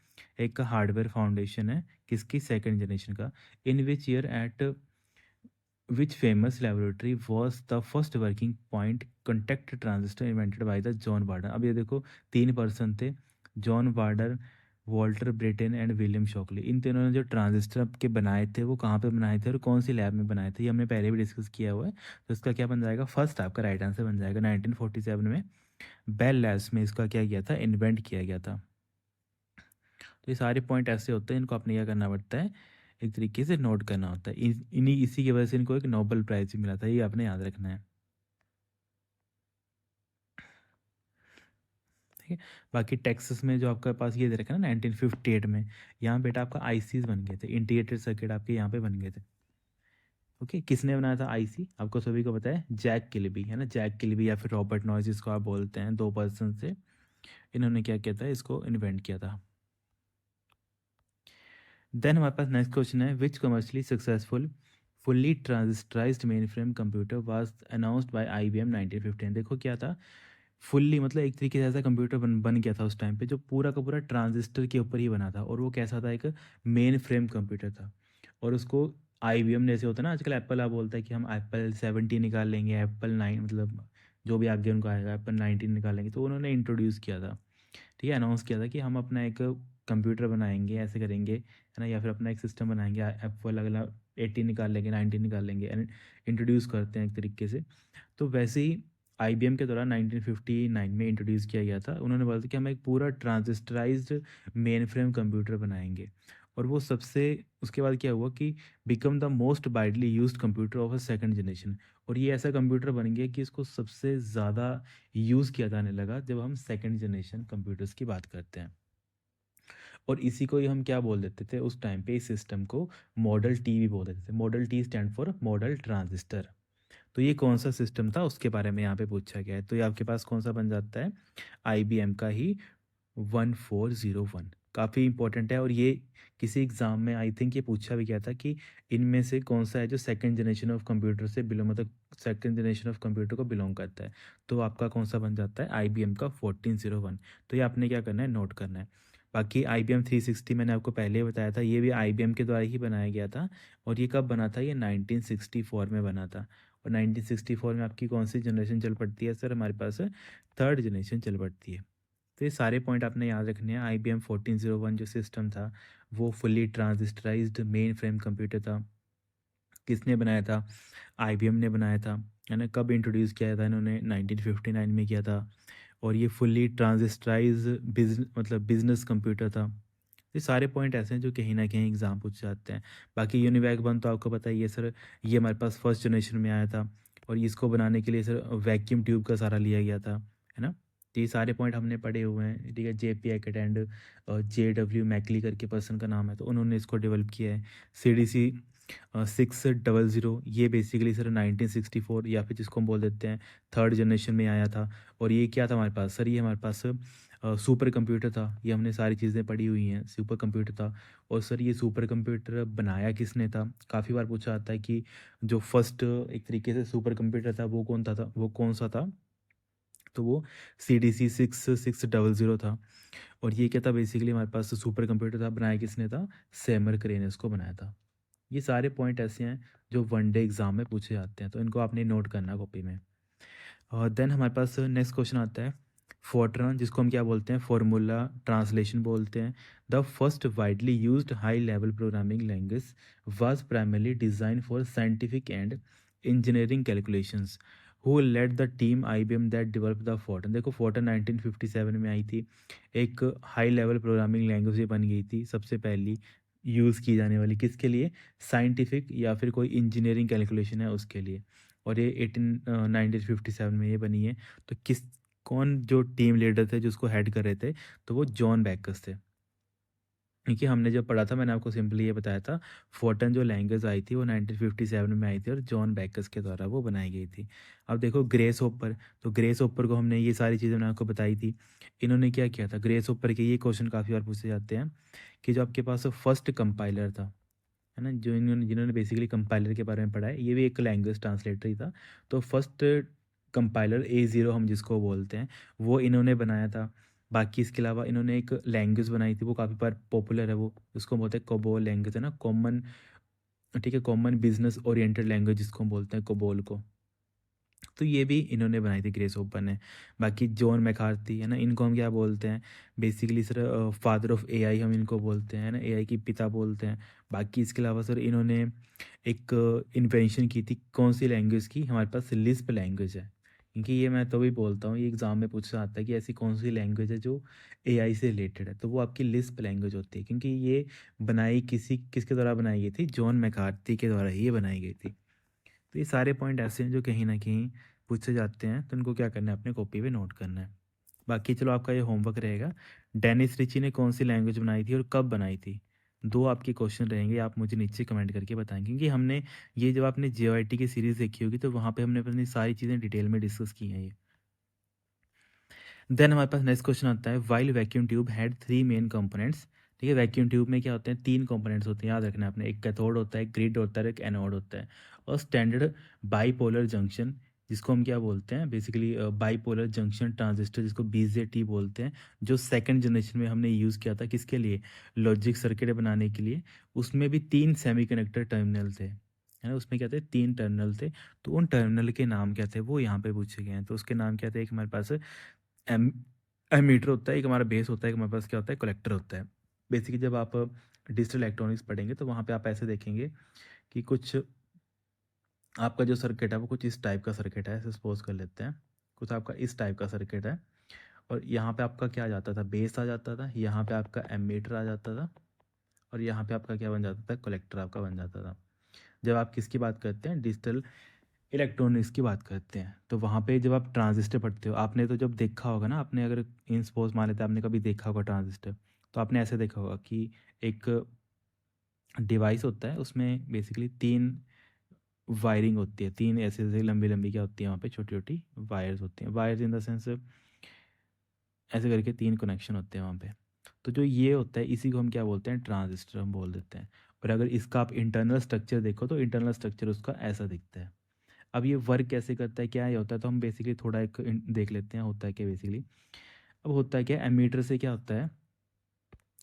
एक का हार्डवेयर फाउंडेशन है किसकी, सेकेंड जनरेशन का। In which year at which famous laboratory was the first working point contact transistor invented by the John Bardeen. अब ये देखो 3 पर्सन थे, John Bardeen, Walter Brattain and William Shockley. इन तीनों ने जो ट्रांजिस्टर के बनाए थे वो कहाँ पे बनाए थे और कौन सी लैब में बनाए थे, ये हमने पहले भी डिस्कस किया हुआ है। तो इसका क्या बन जाएगा, फर्स्ट आपका राइट आंसर बन जाएगा 1947 में बेल लैब्स में इसका क्या किया था, इन्वेंट किया गया था। तो ये सारे पॉइंट ऐसे होते हैं, इनको आपने क्या करना पड़ता है, एक तरीके से नोट करना होता है। इन्हीं इसी की वजह से इनको एक नोबेल प्राइज भी मिला था, ये आपने याद रखना है। ठीक है। बाकी टेक्सास में जो आपके पास ये दे रखा है ना 1958 में, यहाँ बेटा आपका ICs बन गए थे, इंटीग्रेटेड सर्किट आपके यहाँ पे बन गए थे। ओके, किसने बनाया था IC, आपको सभी को पता है, जैक किलबी है ना, जैक किलबी या फिर रॉबर्ट नॉइस जिसको आप बोलते हैं, 2 पर्सन से इन्होंने क्या किया था, इसको इन्वेंट किया था। देन हमारे पास नेक्स्ट क्वेश्चन है, which commercially successful fully transistorized mainframe computer was announced by IBM 1915। देखो क्या था, फुल्ली मतलब एक तरीके से ऐसा कंप्यूटर बन गया था उस टाइम पे जो पूरा का पूरा ट्रांजिस्टर के ऊपर ही बना था। और वो कैसा था, एक मेन फ्रेम कंप्यूटर था। और उसको IBM जैसे होता है ना, आजकल एप्पल आप बोलता है कि हम Apple 17 निकाल लेंगे, Apple 9 मतलब जो भी आगे उनको आएगा Apple 19 निकालेंगे, तो उन्होंने इंट्रोड्यूस किया था। ठीक है, अनाउंस किया था कि हम अपना एक कंप्यूटर बनाएंगे, ऐसे करेंगे है ना, या फिर अपना एक सिस्टम बनाएंगे, एप्पल अगला 18 निकाल लेंगे, 19 निकाल लेंगे, एंड इंट्रोड्यूस करते हैं एक तरीके से। तो वैसे ही IBM के द्वारा 1959 में इंट्रोड्यूस किया गया था। उन्होंने बोला था कि हम एक पूरा ट्रांजिस्टराइज्ड मेन फ्रेम कंप्यूटर बनाएंगे। और वो सबसे उसके बाद क्या हुआ कि become the most widely used computer of a second generation. और ये ऐसा कंप्यूटर बन गया कि इसको सबसे ज़्यादा यूज़ किया जाने लगा जब हम सेकंड जनरेशन कंप्यूटर्स की बात करते हैं। और इसी को ही हम क्या बोल देते थे उस टाइम पे, इस सिस्टम को मॉडल टी भी बोल देते थे। Model T stand for model transistor. तो ये कौन सा सिस्टम था उसके बारे में यहाँ पे पूछा गया है। तो ये आपके पास कौन सा बन जाता है, आईबीएम का ही 1401। काफ़ी इंपॉर्टेंट है और ये किसी एग्ज़ाम में आई थिंक ये पूछा भी गया था कि इनमें से कौन सा है जो सेकंड जनरेशन ऑफ कंप्यूटर से बिलोंग, मतलब सेकंड जनरेशन ऑफ कंप्यूटर को बिलोंग करता है। तो आपका कौन सा बन जाता है, आईबीएम का 1401। तो ये आपने क्या करना है, नोट करना है। बाकी आईबीएम 360 मैंने आपको पहले ही बताया था, ये भी आईबीएम के द्वारा ही बनाया गया था। और ये कब बना था, ये 1964 में बना था। और 1964 में आपकी कौन सी जनरेशन चल पड़ती है सर, हमारे पास थर्ड जनरेशन चल पड़ती है। तो ये सारे पॉइंट आपने याद रखने हैं। आईबीएम 1401 जो सिस्टम था वो fully transistorized mainframe computer था। किसने बनाया था, आईबीएम ने बनाया था, है ना। कब इंट्रोड्यूस किया था इन्होंने, 1959 में किया था। और ये फुल्ली ट्रांजिस्टराइज मतलब बिजनेस कंप्यूटर था। ये सारे पॉइंट ऐसे हैं जो कहीं ना कहीं एग्जाम पूछ जाते हैं। बाकी यूनिवैक वन तो आपको पता ही है सर, ये हमारे पास फर्स्ट जनरेशन में आया था। और इसको बनाने के लिए सर वैक्यूम ट्यूब का सारा लिया गया था, है ना। तो ये सारे पॉइंट हमने पढ़े हुए हैं, ठीक है। जेपी एकेट एंड JW मैकली करके पर्सन का नाम है, तो उन्होंने इसको डेवलप किया है। CDC 600 ये बेसिकली सर 1964 या फिर जिसको हम बोल देते हैं थर्ड जनरेशन में आया था। और ये क्या था हमारे पास सर, ये हमारे पास सुपर कंप्यूटर था। ये हमने सारी चीज़ें पढ़ी हुई हैं, सुपर कंप्यूटर था। और सर ये सुपर कंप्यूटर बनाया किसने था, काफ़ी बार पूछा जाता है कि जो फर्स्ट एक तरीके से सुपर कंप्यूटर था वो कौन था, वो कौन सा था। तो वो CDC 600 था। और ये क्या था, बेसिकली हमारे पास सुपर कंप्यूटर था, बनाया किसने था, सैमर क्रे ने इसको बनाया था। ये सारे पॉइंट ऐसे हैं जो वनडे एग्जाम में पूछे जाते हैं, तो इनको आपने नोट करना कॉपी में। और देन हमारे पास नेक्स्ट क्वेश्चन आता है, फोर्ट्रान जिसको हम क्या बोलते हैं, फॉर्मूला ट्रांसलेशन बोलते हैं। The first widely used high level programming language was primarily design for scientific and engineering calculations. Who led the team IBM that develop the Fortran. देखो फोर्टन 1957 में आई थी। एक हाई लेवल प्रोग्रामिंग लैंग्वेज ये बन गई थी सबसे पहली यूज़ की जाने वाली, किसके लिए, साइंटिफिक या फिर कोई इंजीनियरिंग कैलकुलेशन है उसके लिए। और ये 1957 में ये बनी है। तो किस कौन जो टीम लीडर थे जो उसको हेड कर रहे थे, तो वो जॉन बैकस थे। क्योंकि हमने जब पढ़ा था मैंने आपको सिंपली ये बताया था, फोर्टन जो लैंग्वेज आई थी वो 1957 में आई थी और जॉन बैकस के द्वारा वो बनाई गई थी। अब देखो ग्रेस होपर, तो ग्रेस होपर को हमने ये सारी चीज़ें मैंने आपको बताई थी। इन्होंने क्या किया था, ग्रेस होपर के ये क्वेश्चन काफ़ी बार पूछे जाते हैं कि जो आपके पास फर्स्ट कंपाइलर था, है ना, जो इन्होंने जिन्होंने बेसिकली कंपाइलर के बारे में पढ़ा है, ये भी एक लैंग्वेज ट्रांसलेटर ही था। तो फर्स्ट कंपाइलर A0 हम जिसको बोलते हैं, वो इन्होंने बनाया था। बाकी इसके अलावा इन्होंने एक लैंग्वेज बनाई थी, वो काफ़ी बार पॉपुलर है, वो उसको बोलते हैं कोबोल लैंग्वेज, है ना, कॉमन, ठीक है, कॉमन बिजनेस ओरिएंटेड लैंग्वेज जिसको हम बोलते हैं कोबोल को। तो ये भी इन्होंने बनाई थी ग्रेस ओपर ने। बाकी जॉन मैकार्थी, है ना, इनको हम क्या बोलते हैं, basically sir father of AI हम इनको बोलते हैं, है ना, AI की पिता बोलते हैं। बाकी इसके अलावा सर इन्होंने एक इन्वेंशन की थी, कौन सी लैंग्वेज की, हमारे पास लिस्प लैंग्वेज है। क्योंकि ये मैं तो भी बोलता हूँ, ये एग्ज़ाम में पूछा आता है कि ऐसी कौन सी लैंग्वेज है जो AI से रिलेटेड है, तो वो आपकी लिस्प लैंग्वेज होती है। क्योंकि ये बनाई किसके द्वारा बनाई गई थी, जॉन मैकार्थी के द्वारा ही ये बनाई गई थी। तो ये सारे पॉइंट ऐसे हैं जो कहीं ना कहीं पूछे जाते हैं, तो इनको क्या करना है, अपने कॉपी पे नोट करना है। बाकी चलो आपका ये होमवर्क रहेगा, डेनिस रिची ने कौन सी लैंग्वेज बनाई थी और कब बनाई थी। दो आपके क्वेश्चन रहेंगे, आप मुझे नीचे कमेंट करके बताएं, क्योंकि हमने ये जब आपने JYT की सीरीज़ देखी होगी तो वहाँ पे हमने अपनी सारी चीज़ें डिटेल में डिस्कस की हैं ये। देन हमारे पास नेक्स्ट क्वेश्चन आता है, while vacuum tube had 3 main components. ठीक है, वैक्यूम ट्यूब में क्या होते हैं, 3 कंपोनेंट्स होते हैं, याद रखना है आपने, एक कैथोड होता है, एक ग्रिड होता है, एक एनोड होता है। और स्टैंडर्ड बाईपोलर जंक्शन जिसको हम क्या बोलते हैं, बेसिकली बाईपोलर जंक्शन ट्रांजिस्टर जिसको BJT बोलते हैं, जो सेकंड जनरेशन में हमने यूज़ किया था, किसके लिए, लॉजिक सर्किट बनाने के लिए। उसमें भी 3 सेमीकंडक्टर टर्मिनल थे, है ना, उसमें क्या थे, 3 टर्मिनल थे। तो उन टर्मिनल के नाम क्या थे वो यहाँ पे पूछे गए हैं। तो उसके नाम क्या थे, एक हमारे पास एम एमीटर होता है, एक हमारा बेस होता है, एक हमारे पास क्या होता है, कलेक्टर होता है। बेसिकली जब आप डिजिटल इलेक्ट्रॉनिक्स पढ़ेंगे तो वहाँ पे आप ऐसे देखेंगे कि कुछ आपका जो सर्किट है वो कुछ इस टाइप का सर्किट है, ऐसे सपोज कर लेते हैं, कुछ आपका इस टाइप का सर्किट है। और यहाँ पे आपका क्या आ जाता था, बेस आ जाता था, यहाँ पे आपका एमीटर आ जाता था, और यहाँ पे आपका क्या बन जाता था, कलेक्टर आपका बन जाता था। जब आप किसकी बात करते हैं, डिजिटल इलेक्ट्रॉनिक्स की बात करते हैं, तो वहाँ पे जब आप ट्रांजिस्टर पढ़ते हो, आपने तो जब देखा होगा ना, आपने अगर इन सपोज मान लेते हैं आपने कभी देखा होगा ट्रांजिस्टर, तो आपने ऐसे देखा होगा कि एक डिवाइस होता है, उसमें बेसिकली तीन वायरिंग होती है, तीन ऐसे ऐसे लंबी लंबी क्या होती है वहाँ पे, छोटी छोटी वायर्स होती हैं, वायर्स इन द सेंस ऐसे करके तीन कनेक्शन होते हैं वहाँ पे। तो जो ये होता है इसी को हम क्या बोलते हैं, ट्रांजिस्टर हम बोल देते हैं। और अगर इसका आप इंटरनल स्ट्रक्चर देखो तो इंटरनल स्ट्रक्चर उसका ऐसा दिखता है। अब ये वर्क कैसे करता है, क्या ये होता है, तो हम बेसिकली थोड़ा एक देख लेते हैं होता है क्या बेसिकली। अब होता है क्या, एमीटर से क्या होता है,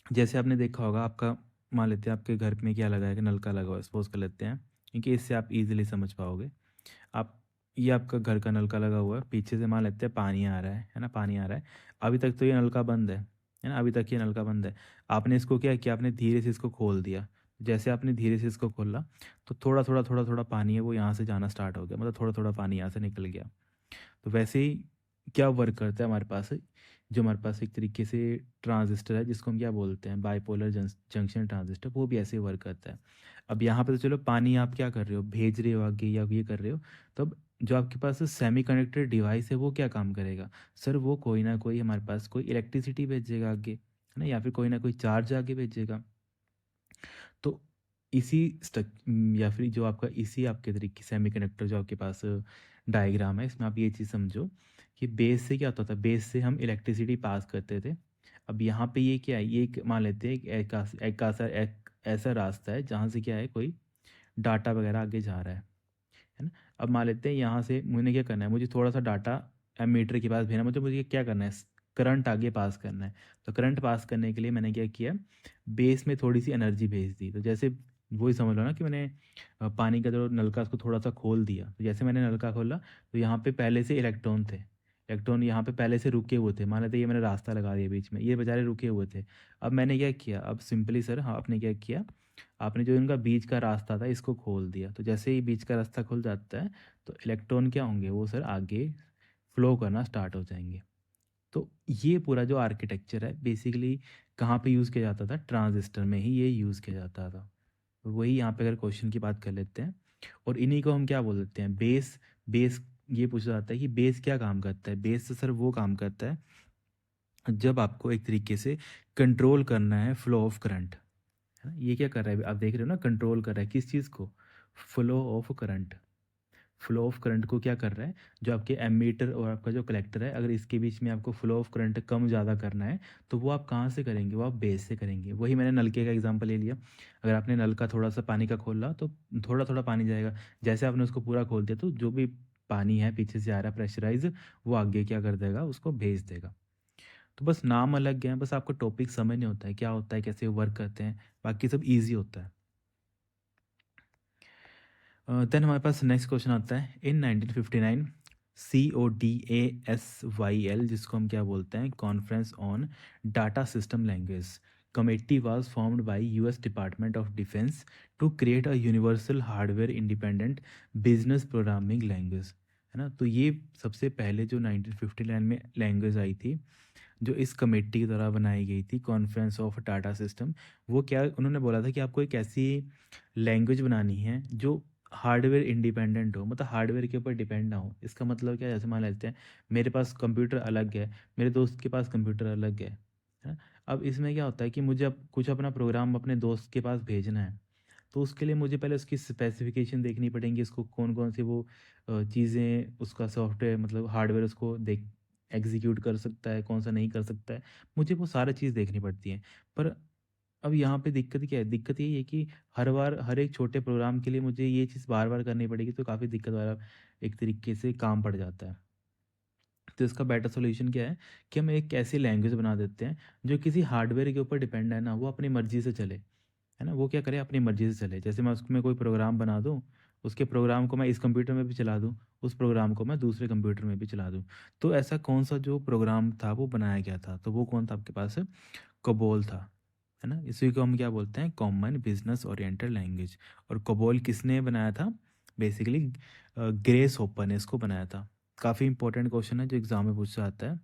जैसे आपने देखा होगा आपका, मान लेते हैं आपके घर में क्या लगा है कि नलका लगा हुआ है, सपोज कर लेते हैं, क्योंकि इससे आप इजीली समझ पाओगे। आप, ये आपका घर का नलका लगा हुआ है, पीछे से मान लेते हैं पानी आ रहा है ना, पानी आ रहा है। अभी तक तो ये नलका बंद है ना, अभी तक ये नलका बंद है। आपने इसको क्या किया, आपने धीरे से इसको खोल दिया। जैसे आपने धीरे से इसको खोला, तो थोड़ा थोड़ा थोड़ा थोड़ा पानी है वो यहाँ से जाना स्टार्ट हो गया, मतलब थोड़ा थोड़ा पानी यहाँ से निकल गया। तो वैसे ही क्या वर्क करता है हमारे पास, जो हमारे पास एक तरीके से ट्रांजिस्टर है जिसको हम क्या बोलते हैं, बाइपोलर जंक्शन ट्रांजिस्टर, वो भी ऐसे ही वर्क करता है। अब यहाँ पे तो चलो पानी आप क्या कर रहे हो, भेज रहे हो आगे या ये कर रहे हो, तो अब जो आपके पास सेमी कंडक्टर डिवाइस है वो क्या काम करेगा, सर वो कोई ना कोई हमारे पास कोई इलेक्ट्रिसिटी भेजेगा आगे, है ना, या फिर कोई ना कोई चार्ज आगे भेजेगा। तो इसी या फिर जो आपका इसी आपके तरीके सेमीकंडक्टर जो आपके पास डायग्राम है, इसमें आप ये चीज़ समझो कि बेस से क्या होता था, बेस से हम इलेक्ट्रिसिटी पास करते थे। अब यहाँ पे ये क्या है, ये एक मान लेते हैं एक ऐसा रास्ता है जहाँ से क्या है, कोई डाटा वगैरह आगे जा रहा है ना। अब मान लेते हैं यहाँ से मुझे क्या करना है, मुझे थोड़ा सा डाटा एमीटर के पास भेजना, मतलब मुझे क्या करना है, करंट आगे पास करना है। तो करंट पास करने के लिए मैंने क्या किया, बेस में थोड़ी सी एनर्जी भेज दी। तो जैसे वही समझ लो ना कि मैंने पानी का जो नलका उसको थोड़ा सा खोल दिया, तो जैसे मैंने नलका खोला तो यहाँ पे पहले से इलेक्ट्रॉन थे, इलेक्ट्रॉन यहाँ पे पहले से रुके हुए थे, मान लेते ये मैंने रास्ता लगा दिया बीच में, ये बेचारे रुके हुए थे। अब मैंने क्या किया, अब सिंपली सर, हाँ आपने क्या किया, आपने जो इनका बीच का रास्ता था इसको खोल दिया। तो जैसे ही बीच का रास्ता खुल जाता है तो इलेक्ट्रॉन क्या होंगे, वो सर आगे फ्लो करना स्टार्ट हो जाएंगे। तो ये पूरा जो आर्किटेक्चर है बेसिकली कहाँ पे यूज़ किया जाता था, ट्रांजिस्टर में ही ये यूज़ किया जाता था। तो वही यहाँ पे अगर क्वेश्चन की बात कर लेते हैं, और इन्हीं को हम क्या बोल देते हैं, बेस। बेस ये पूछा जाता है कि बेस क्या काम करता है, बेस से सर वो काम करता है जब आपको एक तरीके से कंट्रोल करना है फ्लो ऑफ करंट, है ना। ये क्या कर रहा है, आप देख रहे हो ना, कंट्रोल कर रहा है किस चीज़ को, flow of current. Flow of current को क्या कर रहा है, जो आपके एमीटर और आपका जो कलेक्टर है, अगर इसके बीच में आपको फ्लो ऑफ करंट कम ज़्यादा करना है तो वो आप कहाँ से करेंगे, वो आप बेस से करेंगे। वही मैंने नलके का एग्जांपल ले लिया, अगर आपने नल का थोड़ा सा पानी का खोला तो थोड़ा थोड़ा पानी जाएगा, जैसे आपने उसको पूरा खोल दिया तो जो भी पानी है पीछे से आ रहा है प्रेशराइज, वो आगे क्या कर देगा, उसको भेज देगा। तो बस नाम अलग है, बस आपको टॉपिक समझ नहीं होता है क्या होता है, कैसे वर्क करते हैं, बाकी सब ईजी होता है। देन हमारे पास नेक्स्ट क्वेश्चन आता है, इन 1959 CODASYL, जिसको हम क्या बोलते हैं, conference on data system language committee was formed by US department of defence to create a universal hardware independent business programming language, है ना। तो ये सबसे पहले जो 1959 में लैंग्वेज आई थी, जो इस कमेटी के द्वारा बनाई गई थी, कॉन्फ्रेंस ऑफ डाटा सिस्टम, वो क्या उन्होंने बोला था कि आपको एक ऐसी लैंग्वेज बनानी है जो हार्डवेयर इंडिपेंडेंट हो, मतलब हार्डवेयर के ऊपर डिपेंड ना हो। इसका मतलब क्या है, जैसे मान लेते हैं मेरे पास कंप्यूटर अलग है, मेरे दोस्त के पास कंप्यूटर अलग है ना। अब इसमें क्या होता है कि मुझे अब कुछ अपना प्रोग्राम अपने दोस्त के पास भेजना है, तो उसके लिए मुझे पहले उसकी स्पेसिफिकेशन देखनी पड़ेंगी, उसको कौन कौन सी वो चीज़ें, उसका सॉफ्टवेयर मतलब हार्डवेयर उसको देख एग्जीक्यूट कर सकता है, कौन सा नहीं कर सकता है, मुझे वो सारी चीज़ देखनी पड़ती है। पर अब यहाँ पे दिक्कत क्या है, दिक्कत यही है कि हर बार हर एक छोटे प्रोग्राम के लिए मुझे ये चीज़ बार बार करनी पड़ेगी, तो काफ़ी दिक्कत वाला एक तरीके से काम पड़ जाता है। तो इसका बेटर सोल्यूशन क्या है कि हम एक ऐसी लैंग्वेज बना देते हैं जो किसी हार्डवेयर के ऊपर डिपेंड है ना, वो अपनी मर्जी से चले, है ना, वो क्या करे, अपनी मर्जी से चले। जैसे मैं उसमें कोई प्रोग्राम बना दूँ, उसके प्रोग्राम को मैं इस कंप्यूटर में भी चला दूँ, उस प्रोग्राम को मैं दूसरे कंप्यूटर में भी चला दूँ। तो ऐसा कौन सा जो प्रोग्राम था वो बनाया गया था, तो वो कौन था आपके पास, कोबोल था, है ना। इसी को हम क्या बोलते हैं, कॉमन बिजनेस ओरिएंटेड लैंग्वेज। और कोबोल किसने बनाया था, बेसिकली ग्रेस होपर ने इसको बनाया था। काफ़ी इंपॉर्टेंट क्वेश्चन है जो एग्जाम में पूछा आता है।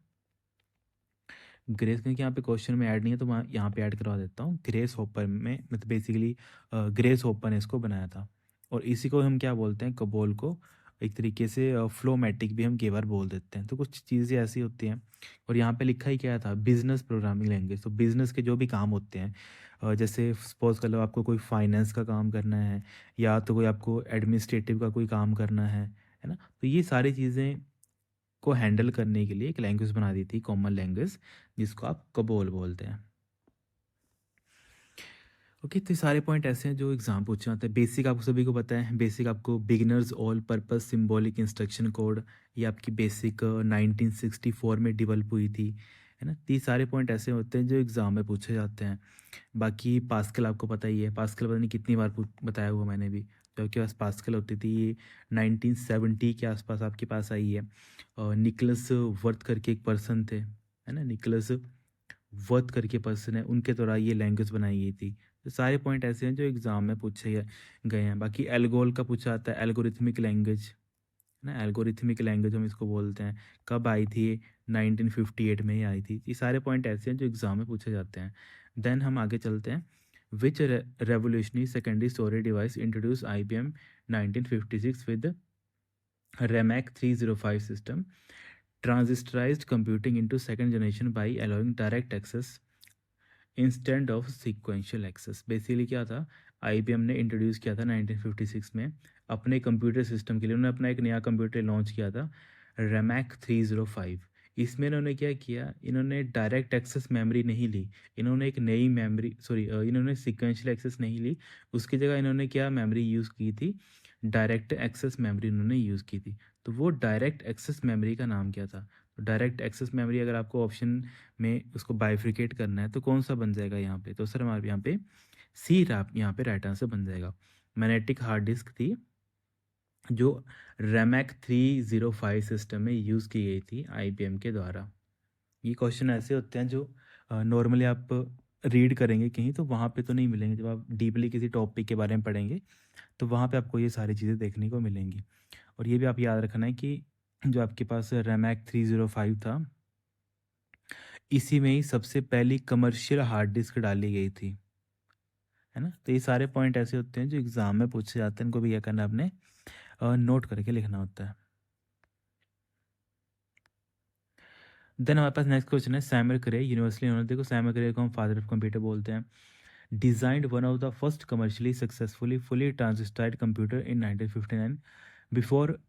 ग्रेस क्योंकि यहाँ पे क्वेश्चन में ऐड नहीं है तो वहाँ यहाँ पे ऐड करवा देता हूँ। ग्रेस होपर में मतलब बेसिकली ग्रेस होपर ने इसको बनाया था और इसी को हम क्या बोलते हैं, कबोल को एक तरीके से फ्लोमैटिक भी हम कई बार बोल देते हैं। तो कुछ चीज़ें ऐसी होती हैं और यहाँ पे लिखा ही क्या था, बिजनेस प्रोग्रामिंग लैंग्वेज। तो बिजनेस के जो भी काम होते हैं जैसे सपोज कर लो आपको कोई फाइनेंस का काम करना है या तो कोई आपको एडमिनिस्ट्रेटिव का कोई काम करना है ना, तो ये सारी चीज़ें को हैंडल करने के लिए एक लैंग्वेज बना दी थी, कॉमन लैंग्वेज, जिसको आप कबोल बोलते हैं। ओके, तो ये सारे पॉइंट ऐसे हैं जो एग्जाम पूछे जाते हैं। बेसिक आपको सभी को पता है, बेसिक आपको beginners all purpose symbolic instruction code, ये आपकी बेसिक 1964 में डेवलप हुई थी, है ना। तो ये सारे पॉइंट ऐसे होते हैं जो एग्ज़ाम में पूछे जाते हैं। बाकी पास्कल आपको पता ही है, पास्कल पता नहीं कितनी बार बताया हुआ मैंने भी, जो आपके पास पास्कल होती थी ये 1970 के आसपास आपके पास आई है। और निकलस वर्थ करके एक पर्सन थे, है ना, निकलस वर्थ करके पर्सन है, उनके द्वारा ये लैंग्वेज बनाई गई थी। तो सारे पॉइंट ऐसे हैं जो एग्ज़ाम में पूछे गए हैं। बाकी एल्गोल का पूछा आता है, एल्गोरिथमिक लैंग्वेज, है ना, एल्गोरिथमिक लैंग्वेज हम इसको बोलते हैं। कब आई थी ये? 1958 में ही आई थी। ये सारे पॉइंट ऐसे हैं जो एग्ज़ाम में पूछे जाते हैं। देन हम आगे चलते हैं। Which revolutionary secondary storage device introduce IBM 1956 with RAMAC 305 system transistorized computing into second generation by allowing direct access instant of sequential access. Basically क्या था, IBM ने इंट्रोड्यूस किया था 1956 में अपने कंप्यूटर सिस्टम के लिए। उन्होंने अपना एक नया कंप्यूटर लॉन्च किया था, रैमैक 305। इसमें इन्होंने क्या किया, इन्होंने डायरेक्ट एक्सेस मेमोरी नहीं ली, इन्होंने एक नई मेमोरी इन्होंने सीक्वेंशियल एक्सेस नहीं ली, उसकी जगह इन्होंने क्या मेमोरी यूज़ की थी, डायरेक्ट एक्सेस मेमोरी इन्होंने यूज़ की थी। तो वो डायरेक्ट एक्सेस मेमोरी का नाम क्या था? तो डायरेक्ट एक्सेस मेमोरी अगर आपको ऑप्शन में उसको बाइफ्रिकेट करना है तो कौन सा बन जाएगा यहाँ पे? तो सर हमारे यहाँ पे सी रैप यहाँ पे राइट आंसर बन जाएगा। मैग्नेटिक हार्ड डिस्क थी जो रैमैक 305 सिस्टम में यूज़ की गई थी IBM के द्वारा। ये क्वेश्चन ऐसे होते हैं जो नॉर्मली आप रीड करेंगे कहीं तो वहाँ पे तो नहीं मिलेंगे। जब आप डीपली किसी टॉपिक के बारे में पढ़ेंगे तो वहाँ पे आपको ये सारी चीज़ें देखने को मिलेंगी। और ये भी आप याद रखना है कि जो आपके पास रैमैक 305 था, इसी में ही सबसे पहली कमर्शियल हार्ड डिस्क डाली गई थी, है ना। तो ये सारे पॉइंट ऐसे होते हैं जो एग्जाम में पूछे जाते हैं, इनको भी क्या करना है, आपने नोट करके लिखना होता है। देन हमारे पास नेक्स्ट क्वेश्चन है, सैमुअल क्रे यूनिवर्सली नोन, देखो सैमुअल क्रे को हम फादर ऑफ कंप्यूटर बोलते हैं। Designed one of the first commercially successfully fully transistored computer in 1959 before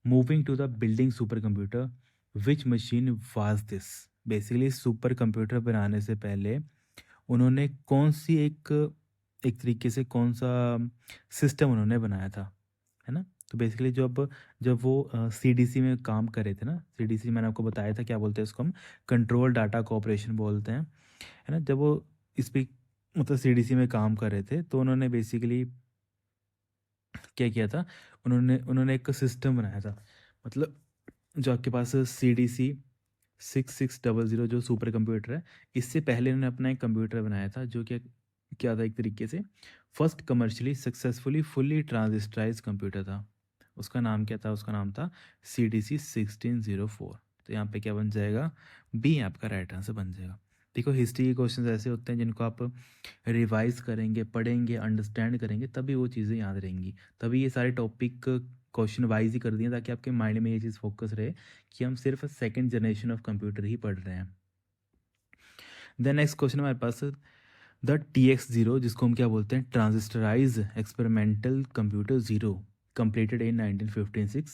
moving to the building super computer, which machine was this. Basically super computer बनाने से पहले उन्होंने कौन सी एक एक तरीके से कौन सा सिस्टम उन्होंने बनाया था, है ना। तो बेसिकली जब वो CDC में काम कर रहे थे ना, CDC मैंने आपको बताया था क्या बोलते हैं इसको, हम कंट्रोल डाटा कोऑपरेशन बोलते हैं, है ना। जब वो इस पे मतलब CDC में काम कर रहे थे तो उन्होंने बेसिकली क्या किया था, उन्होंने उन्होंने एक सिस्टम बनाया था। मतलब जो आपके पास CDC 6600 जो सुपर कंप्यूटर है, इससे पहले उन्होंने अपना एक कंप्यूटर बनाया था जो कि क्या था, एक तरीके से first commercially successfully fully transistorize computer था। उसका नाम क्या था? उसका नाम था CDC 1604। तो यहाँ पे क्या बन जाएगा, बी आपका राइट आंसर बन जाएगा। देखो हिस्ट्री के क्वेश्चन ऐसे होते हैं जिनको आप रिवाइज करेंगे, पढ़ेंगे, अंडरस्टैंड करेंगे तभी वो चीज़ें याद रहेंगी। तभी ये सारे टॉपिक क्वेश्चन वाइज ही कर दिए ताकि आपके माइंड में ये चीज़ फोकस रहे कि हम सिर्फ सेकंड जनरेशन ऑफ कंप्यूटर ही पढ़ रहे हैं। देन नेक्स्ट क्वेश्चन हमारे पास, द TX0 जिसको हम क्या बोलते हैं, transistorize experimental computer zero completed in 1956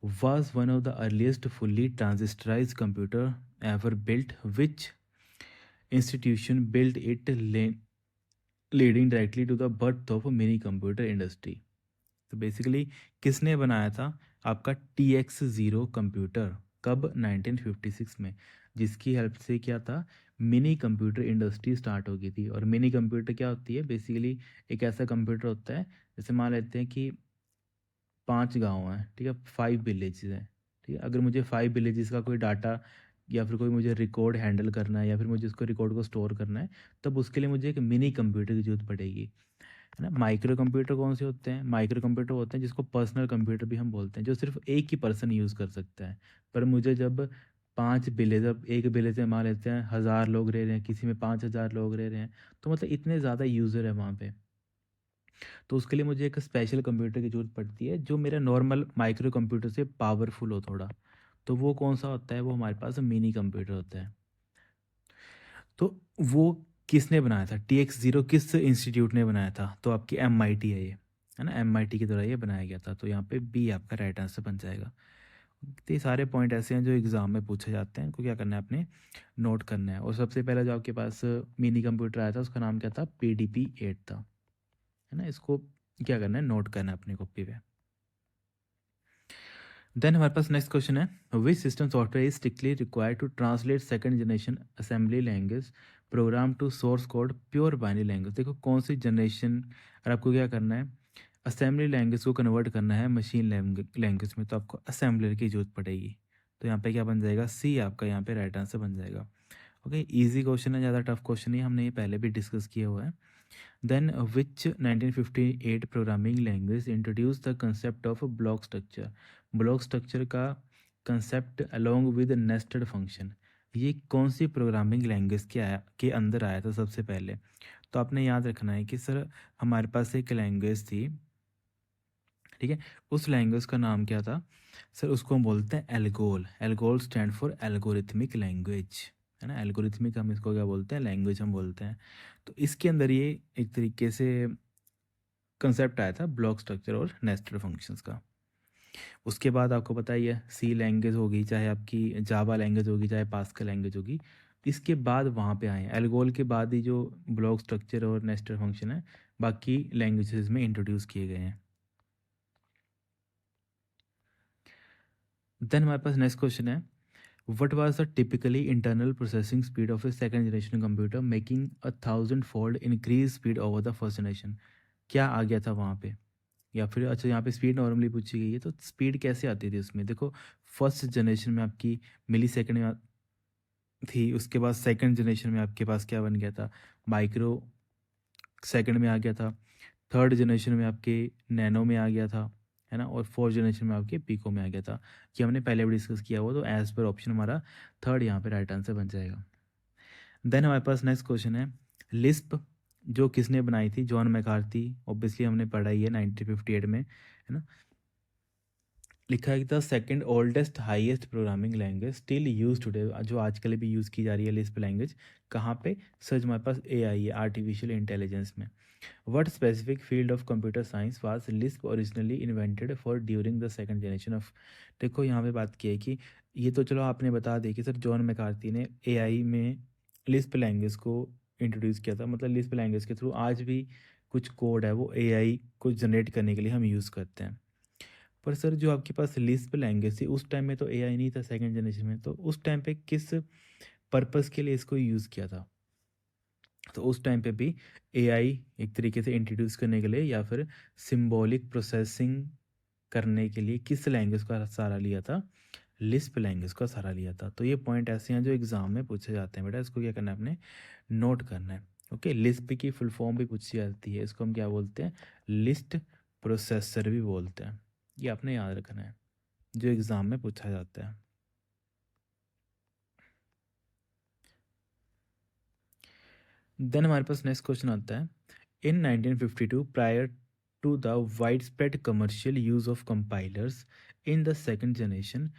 was one of the earliest fully transistorized computer ever built, which institution built it, leading directly to the birth of a mini computer industry। तो basically किसने बनाया था आपका TX0 computer, कब? 1956 में, जिसकी help से क्या था, मिनी कंप्यूटर इंडस्ट्री स्टार्ट हो गई थी। और मिनी कंप्यूटर क्या होती है, बेसिकली एक ऐसा कंप्यूटर होता है, जैसे मान लेते हैं कि 5 गांव हैं, ठीक है, 5 विलेजेस हैं, ठीक है। अगर मुझे 5 विलेजेस का कोई डाटा या फिर कोई मुझे रिकॉर्ड हैंडल करना है या फिर मुझे उसको रिकॉर्ड को स्टोर करना है, तब उसके लिए मुझे एक मिनी कंप्यूटर की जरूरत पड़ेगी, है ना। माइक्रो कंप्यूटर कौन से होते हैं? माइक्रो कंप्यूटर होते हैं जिसको पर्सनल कंप्यूटर भी हम बोलते हैं, जो सिर्फ एक ही पर्सन यूज़ कर सकता है। पर मुझे जब 5 विलेज, अब एक विलेज में मान लेते हैं 1000 लोग रह रहे हैं, किसी में 5000 लोग रह रहे हैं, तो मतलब इतने ज़्यादा यूज़र है वहाँ पे। तो उसके लिए मुझे एक स्पेशल कंप्यूटर की ज़रूरत पड़ती है जो मेरा नॉर्मल माइक्रो कंप्यूटर से पावरफुल हो थोड़ा। तो वो कौन-सा होता है? वो हमारे पास मिनी कंप्यूटर होता है। तो वो किसने बनाया था? TX0 किस इंस्टीट्यूट ने बनाया था? तो आपकी MIT है ये, है ना? MIT के द्वारा ये बनाया गया था। तो यहाँ पे बी आपका राइट आंसर बन जाएगा। तो ये सारे पॉइंट ऐसे हैं जो एग्ज़ाम में पूछे जाते हैं, इनको क्या करना है आपने नोट करना है। और सबसे पहले जो आपके पास मिनी कंप्यूटर आया था उसका नाम क्या था? PDP-8 था, है ना? इसको क्या करना है? नोट करना है अपनी कॉपी पे। देन हमारे पास नेक्स्ट क्वेश्चन है, which system software is strictly required to translate second generation assembly language program to source code pure binary language. देखो कौन सी जनरेशन, और आपको क्या करना है असेंबली लैंग्वेज को कन्वर्ट करना है मशीन लैंग्वेज में, तो आपको असेंबलर की जरूरत पड़ेगी। तो यहाँ पे क्या बन जाएगा? सी आपका यहाँ पे राइट आंसर बन जाएगा। ओके, इजी क्वेश्चन है, ज़्यादा टफ क्वेश्चन नहीं, हमने ये पहले भी डिस्कस किया हुआ है। Then which 1958 programming language introduce the concept of block structure? Block structure का concept along with nested function, ये कौन सी प्रोग्रामिंग लैंग्वेज के अंदर आया था सबसे पहले? तो आपने याद रखना है कि सर हमारे पास एक लैंग्वेज थी, ठीक है, उस लैंग्वेज का नाम क्या था? सर उसको हम बोलते हैं ALGOL. ALGOL stand for algorithmic language, है ना? एल्गोरिथमिक हम इसको क्या बोलते हैं? लैंग्वेज हम बोलते हैं। तो इसके अंदर ये एक तरीके से कंसेप्ट आया था ब्लॉक स्ट्रक्चर और नेस्टेड फंक्शंस का। उसके बाद आपको पता ही है सी लैंग्वेज होगी, चाहे आपकी जावा लैंग्वेज होगी, चाहे पास्कल लैंग्वेज होगी, इसके बाद वहाँ पे आए हैं एल्गोल के बाद ही जो ब्लॉक स्ट्रक्चर और नेस्टेड फंक्शन है बाकी लैंग्वेजेस में इंट्रोड्यूस किए गए हैं। देन हमारे पास नेक्स्ट क्वेश्चन है, what was the typically internal processing speed of A second generation computer making 1000 fold increase speed over the first generation? क्या आ गया था वहाँ पे? या फिर अच्छा यहाँ पे स्पीड नॉर्मली पूछी गई है, तो स्पीड कैसे आती थी उसमें? देखो फर्स्ट जनरेशन में आपकी मिली सेकेंड में थी, उसके बाद सेकंड जनरेशन में आपके पास क्या बन गया था? माइक्रो सेकंड में आ गया था, थर्ड जनरेशन में आपके नैनो में आ गया था, है ना? और फोर्थ जनरेशन में आपके पिको में आ गया था। कि हमने पहले भी डिस्कस किया हुआ, तो एज पर ऑप्शन हमारा थर्ड यहाँ पे राइट आंसर बन जाएगा। देन हमारे पास नेक्स्ट क्वेश्चन है, लिस्प जो किसने बनाई थी? जॉन मैकार्थी, ऑब्वियसली हमने पढ़ा ही है 1958 में, है ना? लिखा है कि the second oldest highest programming language still use today, जो आजकल भी यूज़ की जा रही है लिस्प लैंग्वेज, कहाँ पे? सर हमारे पास AI है, आर्टिफिशियल इंटेलिजेंस में। What specific field of computer science was Lisp originally invented for during the second generation of? देखो यहाँ पे बात की है कि ये तो चलो आपने बता दी कि सर जॉन मैकार्थी ने AI में लिस्प लैंग्वेज को इंट्रोड्यूस किया था, मतलब लिस्प लैंग्वेज के थ्रू आज भी कुछ कोड है वो AI को जनरेट करने के लिए हम यूज़ करते हैं। पर सर जो आपके पास लिस्प लैंग्वेज थी उस टाइम में तो AI नहीं था सेकंड जनरेशन में, तो उस टाइम पे किस पर्पस के लिए इसको यूज़ किया था? तो उस टाइम पे भी AI एक तरीके से इंट्रोड्यूस करने के लिए या फिर सिंबॉलिक प्रोसेसिंग करने के लिए किस लैंग्वेज का सहारा लिया था? लिस्प लैंग्वेज का सहारा लिया था। तो ये पॉइंट ऐसे हैं जो एग्जाम में पूछे जाते हैं बेटा, इसको क्या करना है आपने नोट करना है। ओके, लिस्प की फुल फॉर्म भी पूछी जाती है, इसको हम क्या बोलते हैं? लिस्ट प्रोसेसर भी बोलते हैं। ये आपने याद रखना है जो एग्ज़ाम में पूछा जाता है। देन हमारे पास नेक्स्ट क्वेश्चन आता है, in 1952 prior to the widespread commercial use of compilers in the second generation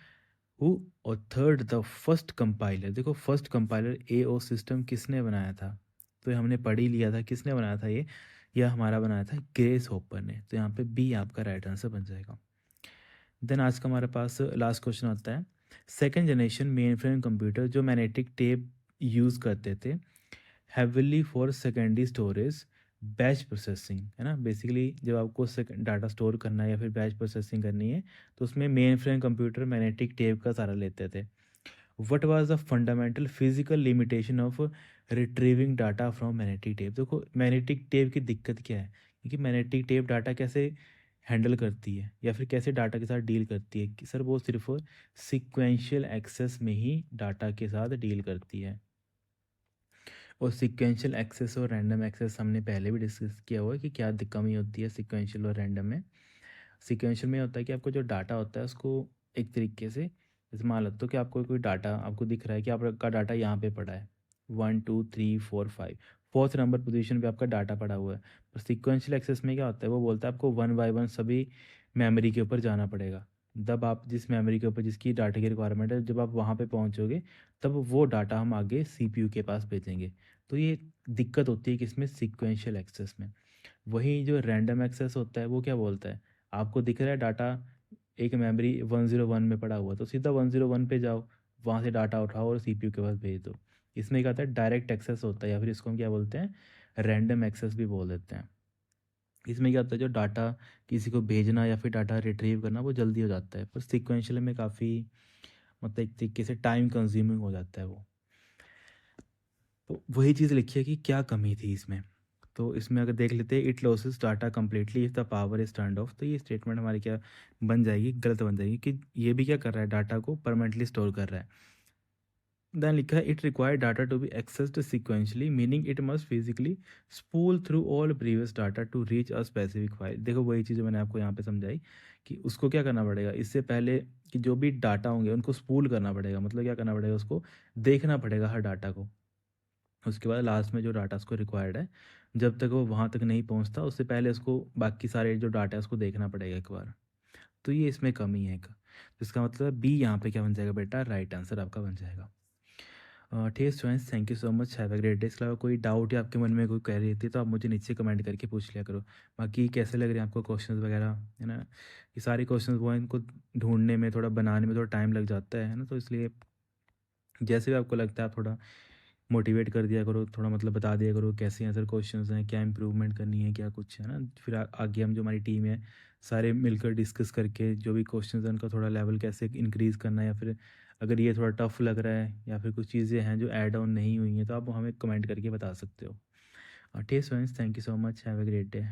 who authored the first compiler? देखो फर्स्ट कंपाइलर AO सिस्टम किसने बनाया था? तो ये हमने पढ़ ही लिया था किसने बनाया था ये, यह हमारा बनाया था ग्रेस होपर ने। तो यहाँ पे बी आपका राइट आंसर बन जाएगा। देन आज का हमारे पास लास्ट क्वेश्चन आता है, second generation main frame computer जो मैग्नेटिक टेप यूज़ करते थे heavily for secondary storage batch processing, है ना? बेसिकली जब आपको डाटा स्टोर करना है या फिर बैच प्रोसेसिंग करनी है तो उसमें main frame computer magnetic tape का सहारा लेते थे। What was the fundamental physical limitation of retrieving data from magnetic tape? देखो मैग्नेटिक टेप की दिक्कत क्या है, क्योंकि मैग्नेटिक टेप डाटा कैसे हैंडल करती है या फिर कैसे डाटा के साथ डील करती है कि सर वो सिर्फ सिक्वेंशियल एक्सेस में ही डाटा के साथ डील करती है। और सीक्वेंशियल एक्सेस और रैंडम एक्सेस हमने पहले भी डिस्कस किया हुआ है कि क्या कमी होती है सीक्वेंशियल और रैंडम में। सीक्वेंशियल में होता है कि आपको जो डाटा होता है उसको एक तरीके से जैसे मान लेते हो कि आपको कोई डाटा आपको दिख रहा है कि आपका डाटा यहाँ पे पड़ा है 1 2 3 4 5, फोर्थ नंबर पोजीशन पे आपका डाटा पड़ा हुआ है। पर सीक्वेंशियल एक्सेस में क्या होता है, वो बोलता है आपको वन बाय वन सभी मेमोरी के ऊपर जाना पड़ेगा। तब आप जिस मेमोरी के ऊपर जिसकी डाटा की रिक्वायरमेंट है, जब आप वहाँ पे पहुँचोगे तब वो डाटा हम आगे सीपीयू के पास भेजेंगे। तो ये दिक्कत होती है किसमें, सीक्वेंशियल एक्सेस में। वहीं जो रैंडम एक्सेस होता है वो क्या बोलता है, आपको दिख रहा है डाटा एक मेमोरी 101 में पड़ा हुआ, तो सीधा 101 पे जाओ, वहाँ से डाटा उठाओ और सीपीयू के पास भेज दो। इसमें क्या होता है, डायरेक्ट एक्सेस होता है, या फिर इसको हम क्या बोलते हैं, रैंडम एक्सेस भी बोल देते हैं। इसमें क्या होता है, जो डाटा किसी को भेजना या फिर डाटा रिट्रीव करना वो जल्दी हो जाता है, पर सीक्वेंशियल में काफ़ी मतलब एक तरीके से टाइम कंज्यूमिंग हो जाता है वो। तो वही चीज़ लिखी है कि क्या कमी थी इसमें। तो इसमें अगर देख लेते हैं, it losses data completely if the power is turned of, तो ये स्टेटमेंट हमारी क्या बन जाएगी, गलत बन जाएगी, कि ये भी क्या कर रहा है, डाटा को परमानेंटली स्टोर कर रहा है। देन लिखा है, it require data to be accessed sequentially, meaning it must physically spool through all previous data to reach a specific file. देखो वही चीज़ मैंने आपको यहाँ पे समझाई कि उसको क्या करना पड़ेगा, इससे पहले कि जो भी डाटा होंगे उनको स्पूल करना पड़ेगा, मतलब क्या करना पड़ेगा, उसको देखना पड़ेगा हर डाटा को। उसके बाद लास्ट में जो डाटा उसको रिक्वायर्ड है, जब तक वो वहाँ तक नहीं पहुँचता उससे पहले उसको बाकी सारे जो डाटा है उसको देखना पड़ेगा एक बार। तो ये इसमें कमी है एक। तो इसका मतलब बी यहाँ पे क्या बन जाएगा बेटा, राइट आंसर आपका बन जाएगा। ठीक है students, thank you so much, have a great day. इसके अलावा कोई डाउट या आपके मन में कोई क्वेरी थी तो आप मुझे नीचे कमेंट करके पूछ लिया करो। बाकी कैसे लग रहे हैं आपको क्वेश्चंस वगैरह, है ना। ये सारे क्वेश्चंस वो हैं, इनको ढूंढने में थोड़ा बनाने में थोड़ा टाइम लग जाता है ना, तो इसलिए जैसे भी आपको लगता है आप थोड़ा मोटिवेट कर दिया करो, थोड़ा मतलब बता दिया करो कैसे आंसर क्वेश्चंस हैं, क्या इंप्रूवमेंट करनी है, क्या कुछ है ना। फिर आगे हम जो हमारी टीम है सारे मिलकर डिस्कस करके जो भी क्वेश्चंस हैं उनका थोड़ा लेवल कैसे इंक्रीज़ करना है, या फिर अगर ये थोड़ा टफ लग रहा है या फिर कुछ चीज़ें हैं जो ऐड ऑन नहीं हुई हैं तो आप हमें कमेंट करके बता सकते हो। ठीक है students, thank you so much, have a great day.